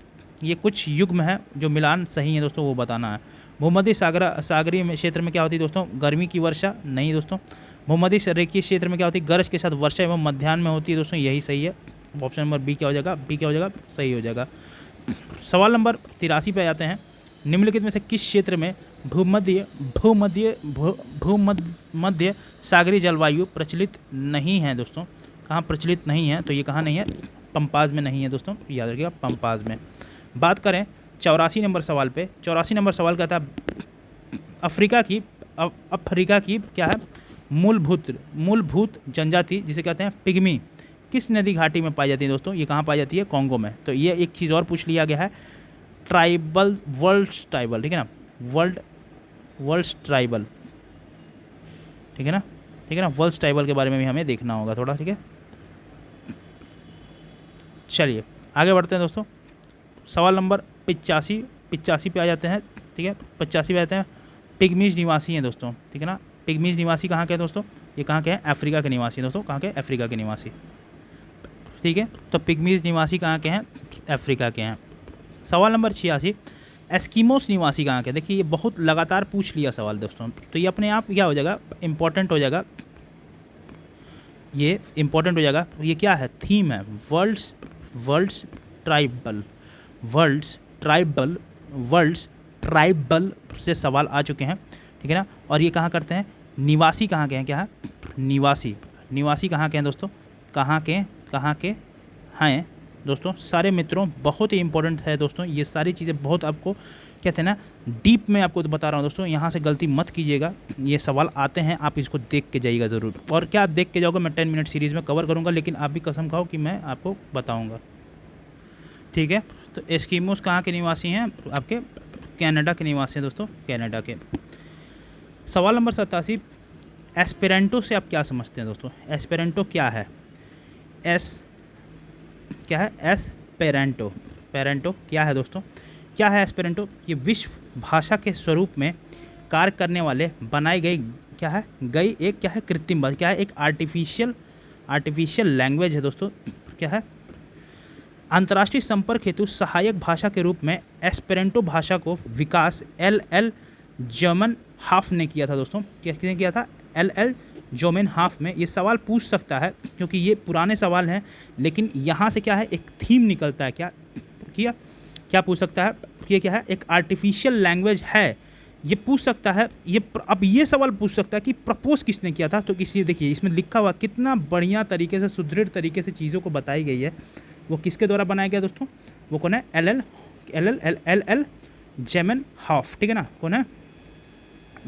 ये कुछ युग्म है जो मिलान सही है दोस्तों, वो बताना है। भूमध्य सागरीय क्षेत्र में क्या होती है दोस्तों? गर्मी की वर्षा नहीं दोस्तों। भूमध्य रेखीय क्षेत्र में क्या होती है? गरज के साथ वर्षा एवं मध्याह्न में होती है दोस्तों, यही सही है। ऑप्शन नंबर बी क्या हो जाएगा? बी क्या हो जाएगा? सही हो जाएगा। सवाल नंबर 83 पे आते हैं, निम्नलिखित में से किस क्षेत्र में भूमध्य सागरीय जलवायु प्रचलित नहीं है दोस्तों? कहाँ प्रचलित नहीं है? तो ये कहाँ नहीं है? पंपाज में नहीं है दोस्तों, याद रखिएगा पंपाज में। बात करें 84 नंबर सवाल पे, 84 नंबर सवाल कहता है अफ्रीका की क्या है मूलभूत जनजाति जिसे कहते हैं पिग्मी किस नदी घाटी में पाई जाती है दोस्तों? ये कहाँ पाई जाती है? कॉन्गो में। तो ये एक चीज़ और पूछ लिया गया है, वर्ल्ड ट्राइबल, ठीक है ना, वर्ल्ड ट्राइबल, ठीक है ना, ठीक है ना, वर्ल्ड ट्राइबल के बारे में भी हमें देखना होगा थोड़ा। ठीक है, चलिए आगे बढ़ते हैं दोस्तों। सवाल नंबर 85 पे आ जाते हैं। ठीक है, 85 पे आते हैं, पिग्मीज निवासी हैं दोस्तों। ठीक है ना, पिग्मीज निवासी कहाँ के हैं दोस्तों? ये कहाँ के हैं? अफ्रीका के निवासी हैं दोस्तों। कहाँ के? अफ्रीका के निवासी। ठीक है, तो पिग्मीज निवासी कहाँ के हैं? अफ्रीका के हैं। सवाल नंबर 86, एस्किमोस निवासी कहाँ के? देखिए ये बहुत लगातार पूछ लिया सवाल दोस्तों, तो ये अपने आप क्या हो जाएगा? इंपॉर्टेंट हो जाएगा, ये इंपॉर्टेंट हो जाएगा। ये क्या है? थीम है, वर्ल्ड्स ट्राइबल से सवाल आ चुके हैं। ठीक है ना, और ये कहाँ करते हैं? निवासी कहाँ के हैं? क्या है? निवासी कहाँ के हैं दोस्तों? कहाँ के हैं दोस्तों? सारे मित्रों बहुत ही इंपॉर्टेंट है दोस्तों, ये सारी चीज़ें बहुत आपको कहते हैं ना डीप में आपको तो बता रहा हूँ दोस्तों, यहाँ से गलती मत कीजिएगा। ये सवाल आते हैं, आप इसको देख के जाइएगा ज़रूर। और क्या आप देख के जाओगे? मैं 10 मिनट सीरीज़ में कवर करूँगा, लेकिन आप भी कसम खाओ कि मैं आपको बताऊँगा। ठीक है, तो एस्किमोस कहाँ के निवासी हैं? आपके कनाडा के निवासी हैं दोस्तों, कनाडा के। सवाल नंबर 87, एस्पेरेंटो से आप क्या समझते हैं दोस्तों? एस्पेरेंटो क्या है? क्या है? एस्पेरेंटो क्या है दोस्तों? क्या है एस्पेरेंटो? ये विश्व भाषा के स्वरूप में कार्य करने वाले बनाई गई क्या है? एक क्या है? कृत्रिम भाषा, क्या है? एक आर्टिफिशियल लैंग्वेज है दोस्तों। क्या है? अंतर्राष्ट्रीय संपर्क हेतु सहायक भाषा के रूप में एस्पेरेंटो भाषा को विकास एल जर्मन हाफ ने किया था दोस्तों। किसने किया था? एल जर्मन हाफ में। ये सवाल पूछ सकता है क्योंकि ये पुराने सवाल हैं, लेकिन यहाँ से क्या है? एक थीम निकलता है। क्या पूछ सकता है? ये क्या है? एक आर्टिफिशियल लैंग्वेज है, ये पूछ सकता है। अब ये सवाल पूछ सकता है कि प्रपोज किसने किया था? तो किसी, देखिए इसमें लिखा हुआ कितना बढ़िया तरीके से, सुदृढ़ तरीके से चीज़ों को बताई गई है। वो किसके द्वारा बनाया गया दोस्तों? वो कौन है? L German half. ठीक है ना, कौन है?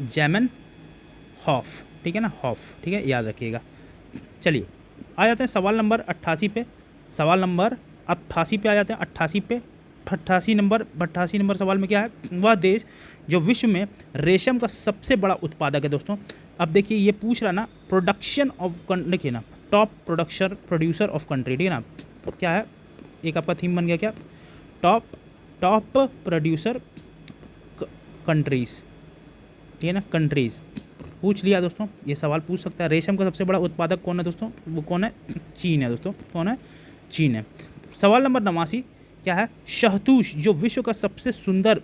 German half. ठीक है ना, हाफ। ठीक है, याद रखिएगा। चलिए आ जाते हैं सवाल नंबर 88 पे। सवाल नंबर 88 पे आ जाते हैं। 88 नंबर सवाल में क्या है? वह देश जो विश्व में रेशम का सबसे बड़ा उत्पादक है दोस्तों। अब देखिए ये पूछ रहा ना प्रोडक्शन ऑफ, देखिए ना, टॉप प्रोड्यूसर ऑफ कंट्री। ठीक है ना, क्या है? एक आपका थीम बन गया क्या? Top producer countries. ठीक है ना, कंट्रीज पूछ लिया दोस्तों। ये सवाल पूछ सकता है। रेशम का सबसे बड़ा उत्पादक कौन है दोस्तों? वो कौन है? चीन है दोस्तों। कौन है? चीन है। सवाल नंबर 89 क्या है? शहतूश जो विश्व का सबसे सुंदर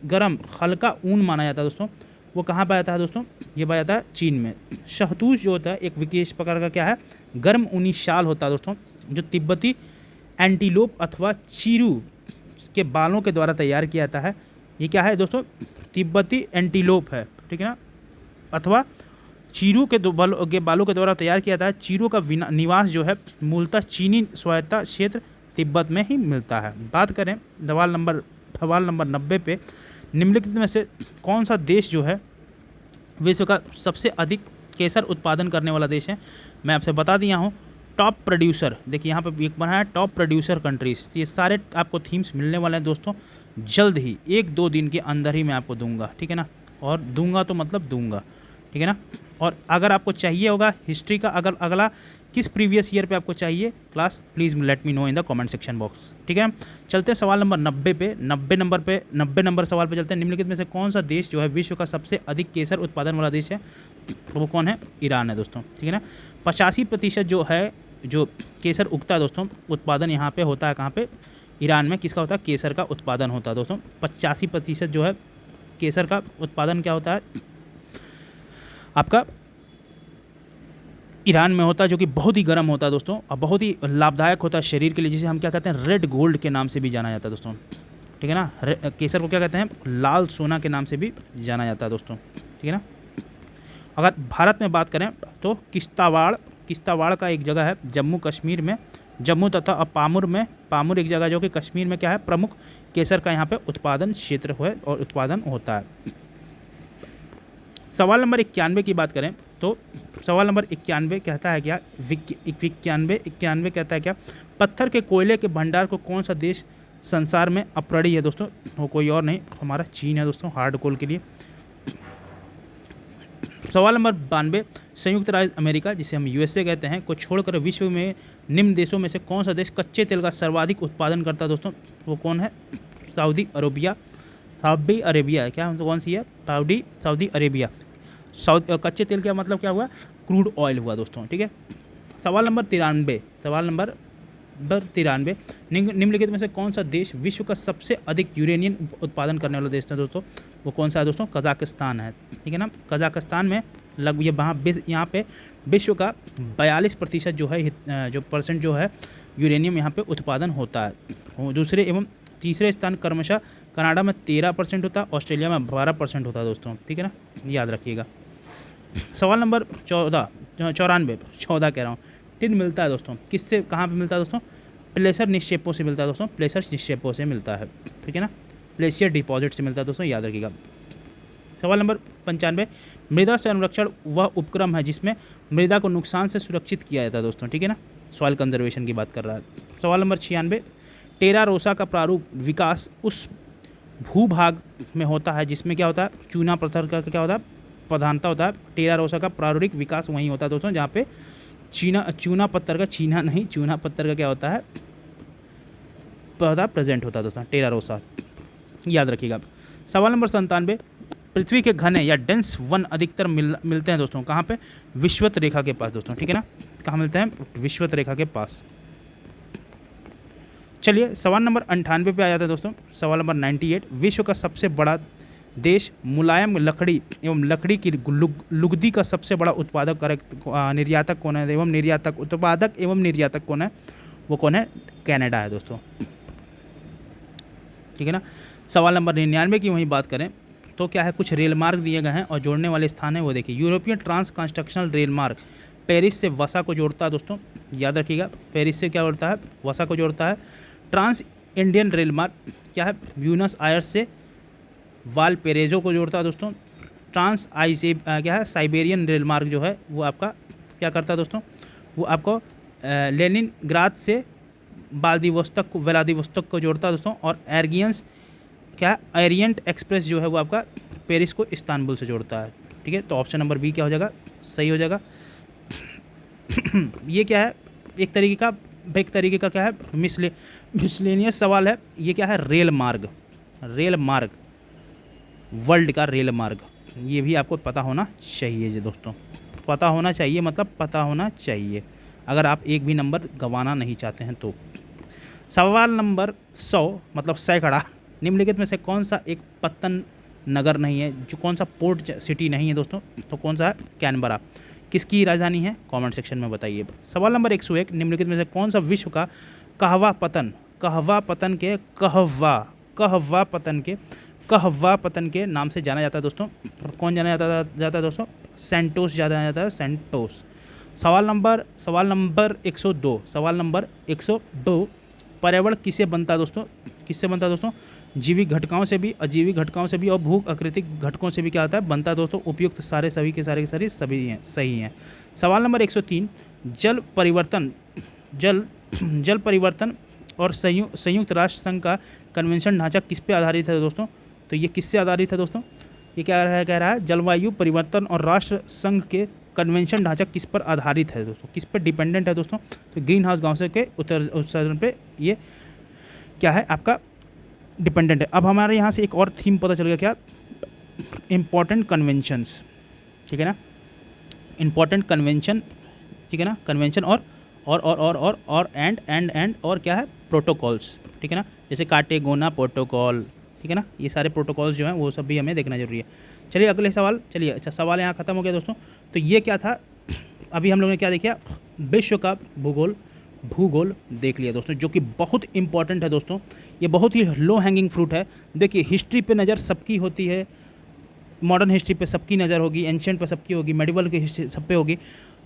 गर्म हल्का ऊन माना जाता है दोस्तों, वो कहाँ पाया जाता है दोस्तों? ये पाया जाता है चीन में। शहतूश जो होता है एक विशेष प्रकार का क्या है? गर्म ऊनी शाल होता है दोस्तों, जो तिब्बती एंटीलोप अथवा चीरू के बालों के द्वारा तैयार किया जाता है। ये क्या है दोस्तों? तिब्बती एंटीलोप है। ठीक है ना, अथवा चीरू के बालों के द्वारा तैयार किया जाता है। चीरू का निवास जो है मूलतः चीनी स्वायत्ता क्षेत्र तिब्बत में ही मिलता है। बात करें सवाल नंबर 90 पे, निम्नलिखित में से कौन सा देश जो है विश्व का सबसे अधिक केसर उत्पादन करने वाला देश है? मैं आपसे बता दिया हूँ टॉप प्रोड्यूसर। देखिए यहाँ पे एक बना है टॉप प्रोड्यूसर कंट्रीज। ये सारे आपको थीम्स मिलने वाले हैं दोस्तों, जल्द ही 1-2 दिन के अंदर ही मैं आपको दूंगा, ठीक है ना, और दूंगा तो मतलब दूंगा, ठीक है ना। और अगर आपको चाहिए होगा हिस्ट्री का अगर अगला किस प्रीवियस ईयर पे आपको चाहिए class, please let me know in the comment section box, ठीक है। चलते हैं सवाल नंबर 90 पे। 90 नंबर सवाल पे चलते हैं। निम्नलिखित में से कौन सा देश जो है विश्व का सबसे अधिक केसर उत्पादन वाला देश है? वो कौन है? ईरान है दोस्तों, ठीक है ना। 85% जो है जो केसर उगता है दोस्तों, उत्पादन यहाँ पे होता है कहाँ पे? ईरान में। किसका होता है? केसर का उत्पादन होता है दोस्तों। 85% जो है केसर का उत्पादन क्या होता है आपका? ईरान में होता है, जो कि बहुत ही गर्म होता है दोस्तों और बहुत ही लाभदायक होता है शरीर के लिए, जिसे हम क्या कहते हैं? रेड गोल्ड के नाम से भी जाना जाता है दोस्तों, ठीक है ना। केसर को क्या कहते हैं? लाल सोना के नाम से भी जाना जाता है दोस्तों, ठीक है ना। अगर भारत में बात करें तो किश्तवाड़ का एक जगह है जम्मू कश्मीर में, जम्मू तथा पामुर एक जगह जो कि कश्मीर में क्या है? प्रमुख केसर का यहाँ पे उत्पादन क्षेत्र है और उत्पादन होता है। सवाल नंबर 91 की बात करें तो सवाल नंबर 91 कहता है क्या? 91 कहता है क्या? पत्थर के कोयले के भंडार को कौन सा देश संसार में अग्रणी है दोस्तों? वो कोई और नहीं, हमारा चीन है दोस्तों, हार्ड कोल के लिए। सवाल नंबर 92, संयुक्त राज्य अमेरिका जिसे हम यूएसए कहते हैं को छोड़कर विश्व में निम्न देशों में से कौन सा देश कच्चे तेल का सर्वाधिक उत्पादन करता है दोस्तों? वो कौन है? सऊदी अरेबिया है क्या? कौन सी है? Saudi Arabia. कच्चे तेल का मतलब क्या हुआ? क्रूड ऑयल हुआ दोस्तों, ठीक है। सवाल नंबर 93, निम्नलिखित में से कौन सा देश विश्व का सबसे अधिक यूरेनियम उत्पादन करने वाला देश है दोस्तों? वो कौन सा है दोस्तों? कजाकिस्तान है, ठीक है ना। कजाकिस्तान में यहाँ पे विश्व का 42% जो है परसेंट जो है यूरेनियम यहाँ पे उत्पादन होता है। दूसरे एवं तीसरे स्थान क्रमशः कनाडा में 13% होता है, ऑस्ट्रेलिया में 12% होता है दोस्तों, ठीक है ना, याद रखिएगा। सवाल नंबर 14 कह रहा हूँ। टिन मिलता है दोस्तों किससे, कहाँ पे मिलता है दोस्तों? प्लेसर निक्षेपों से मिलता है दोस्तों, प्लेसर निक्षेपों से मिलता है, ठीक है ना, प्लेशियर डिपॉजिट से मिलता है दोस्तों, याद रखिएगा। सवाल नंबर 95, मृदा संरक्षण वह उपक्रम है जिसमें मृदा को नुकसान से सुरक्षित किया जाता है दोस्तों, ठीक है ना, सॉइल कंजर्वेशन की बात कर रहा है। सवाल नंबर 96, टेरा रोसा का प्रारूप विकास उस भूभाग में होता है जिसमें क्या होता है? चूना पत्थर का क्या होता है? प्रधानता होता है। टेरा रोसा का प्रारूपिक विकास वहीं होता है दोस्तों जहाँ पे चूना पत्थर का क्या होता है? प्रेजेंट होता है दोस्तों, टेरा रोसा, याद रखिएगा। सवाल नंबर 97, पृथ्वी के घने या डेंस वन अधिकतर मिलते हैं दोस्तों कहाँ पे? विषुवत रेखा के पास दोस्तों, ठीक है ना। कहाँ मिलते हैं? विषुवत रेखा के पास। चलिए सवाल नंबर 98 पे आ जाता है दोस्तों। सवाल नंबर 98, विश्व का सबसे बड़ा देश मुलायम लकड़ी एवं लकड़ी की लुगदी का सबसे बड़ा निर्यातक कौन है उत्पादक एवं निर्यातक कौन है? वो कौन है? कनाडा है दोस्तों, ठीक है ना। सवाल नंबर 99 की वहीं बात करें तो क्या है? कुछ रेल मार्ग दिए गए हैं और जोड़ने वाले स्थान है वो देखिए। यूरोपियन ट्रांस कंस्ट्रक्शनल रेल मार्ग पेरिस से वसा को जोड़ता है दोस्तों, याद रखिएगा। पेरिस से क्या जोड़ता है? वसा को जोड़ता है। ट्रांस इंडियन रेल मार्ग क्या है? ब्यूनस आयर्स से वालपेरेजो को जोड़ता है दोस्तों। क्या है? साइबेरियन रेल मार्ग जो है वो आपका क्या करता है दोस्तों? वो आपको लेनिनग्राद से व्लादिवोस्तोक को जोड़ता है दोस्तों। और एरियंट एक्सप्रेस जो है वो आपका पेरिस को इस्तांबुल से जोड़ता है, ठीक है। तो ऑप्शन नंबर बी क्या हो जाएगा? सही हो जाएगा। ये क्या है? एक तरीके का क्या है? मिसलेनियस सवाल है। ये क्या है? रेल मार्ग वर्ल्ड का रेल मार्ग, ये भी आपको पता होना चाहिए जी दोस्तों, पता होना चाहिए, मतलब पता होना चाहिए अगर आप एक भी नंबर गंवाना नहीं चाहते हैं तो। सवाल नंबर 100 मतलब सैकड़ा, निम्नलिखित में से कौन सा एक पत्तन नगर नहीं है, जो कौन सा पोर्ट सिटी नहीं है दोस्तों? तो कौन सा है? कैनबरा। किसकी राजधानी है? कमेंट सेक्शन में बताइए। सवाल नंबर 101, निम्नलिखित में से कौन सा विश्व का कहवा पतन के कहवा पतन के नाम से जाना जाता है दोस्तों। कौन जाना जाता है दोस्तों? सैंटोस जाना जाता है, सैंटोस। सवाल नंबर 102, सवाल नंबर 102, पर्यावरण किससे बनता है दोस्तों? किससे बनता है दोस्तों? जीवित घटकों से भी, अजीवित घटकों से भी और भू आकृतिक घटकों से भी क्या होता है? बनता है दोस्तों। उपयुक्त सारे सभी के सारे सभी हैं, सही हैं। सवाल नंबर 103, जल परिवर्तन और संयुक्त राष्ट्र संघ का कन्वेंशन ढांचा किस पे आधारित है दोस्तों? तो ये किससे आधारित है दोस्तों? ये क्या कह रहा है? जलवायु परिवर्तन और राष्ट्र संघ के कन्वेंशन ढांचा किस पर आधारित है दोस्तों? किस पर डिपेंडेंट है दोस्तों? तो ग्रीन हाउस गैसों के उत्सर्जन पे ये क्या है आपका? डिपेंडेंट है। अब हमारे यहाँ से एक और थीम पता चल गया, क्या? इम्पॉर्टेंट कन्वेंशंस, ठीक है ना? इम्पॉर्टेंट कन्वेंशन, ठीक है ना? कन्वेंशन और एंड और क्या है? प्रोटोकॉल्स, ठीक है ना? जैसे कार्टेगोना प्रोटोकॉल, ठीक है ना? ये सारे प्रोटोकॉल्स जो हैं वो सब भी हमें देखना जरूरी है। चलिए अगले सवाल, चलिए अच्छा सवाल यहाँ खत्म हो गया दोस्तों। तो ये क्या था? अभी हम लोगों ने क्या देखा? विश्व का भूगोल देख लिया दोस्तों, जो कि बहुत इंपॉर्टेंट है दोस्तों। ये बहुत ही लो हैंगिंग फ्रूट है। देखिए हिस्ट्री पे नज़र सबकी होती है, मॉडर्न हिस्ट्री पे सबकी नज़र होगी, एंशिएंट पे सबकी होगी, मेडिवल की हिस्ट्री सब पे होगी।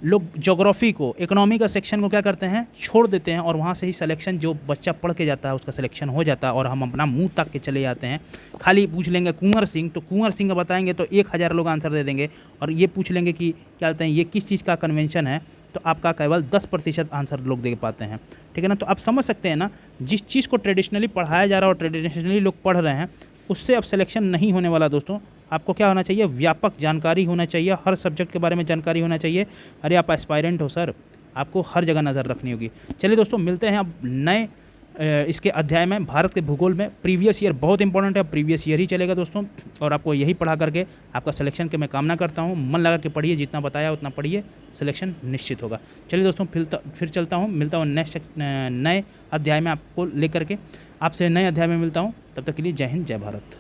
लोग ज्योग्राफी को, इकोनॉमी का सेक्शन को क्या करते हैं? छोड़ देते हैं, और वहाँ से ही सिलेक्शन जो बच्चा पढ़ के जाता है उसका सिलेक्शन हो जाता है, और हम अपना मुंह ताक के चले जाते हैं। खाली पूछ लेंगे कुंवर सिंह, तो कुंवर सिंह का बताएंगे तो 1000 लोग आंसर दे देंगे, और ये पूछ लेंगे कि क्या कहते हैं ये किस चीज़ का कन्वेंशन है, तो आपका केवल 10% आंसर लोग दे पाते हैं, ठीक है ना? तो आप समझ सकते हैं ना, जिस चीज़ को ट्रेडिशनली पढ़ाया जा रहा है और ट्रेडिशनली लोग पढ़ रहे हैं, उससे अब सिलेक्शन नहीं होने वाला दोस्तों। आपको क्या होना चाहिए? व्यापक जानकारी होना चाहिए, हर सब्जेक्ट के बारे में जानकारी होना चाहिए। अरे आप एस्पायरेंट हो सर, आपको हर जगह नज़र रखनी होगी। चलिए दोस्तों मिलते हैं अब नए इसके अध्याय में। भारत के भूगोल में प्रीवियस ईयर बहुत इंपॉर्टेंट है, प्रीवियस ईयर ही चलेगा दोस्तों, और आपको यही पढ़ा करके आपका सिलेक्शन के मैं कामना करता हूँ। मन लगा के पढ़िए, जितना बताया उतना पढ़िए, सिलेक्शन निश्चित होगा। चलिए दोस्तों फिर चलता हूँ, मिलता हूँ नेक्स्ट नए अध्याय में आपको लेकर के। आपसे नए अध्याय में मिलता हूँ, तब तक के लिए जय हिंद, जय भारत।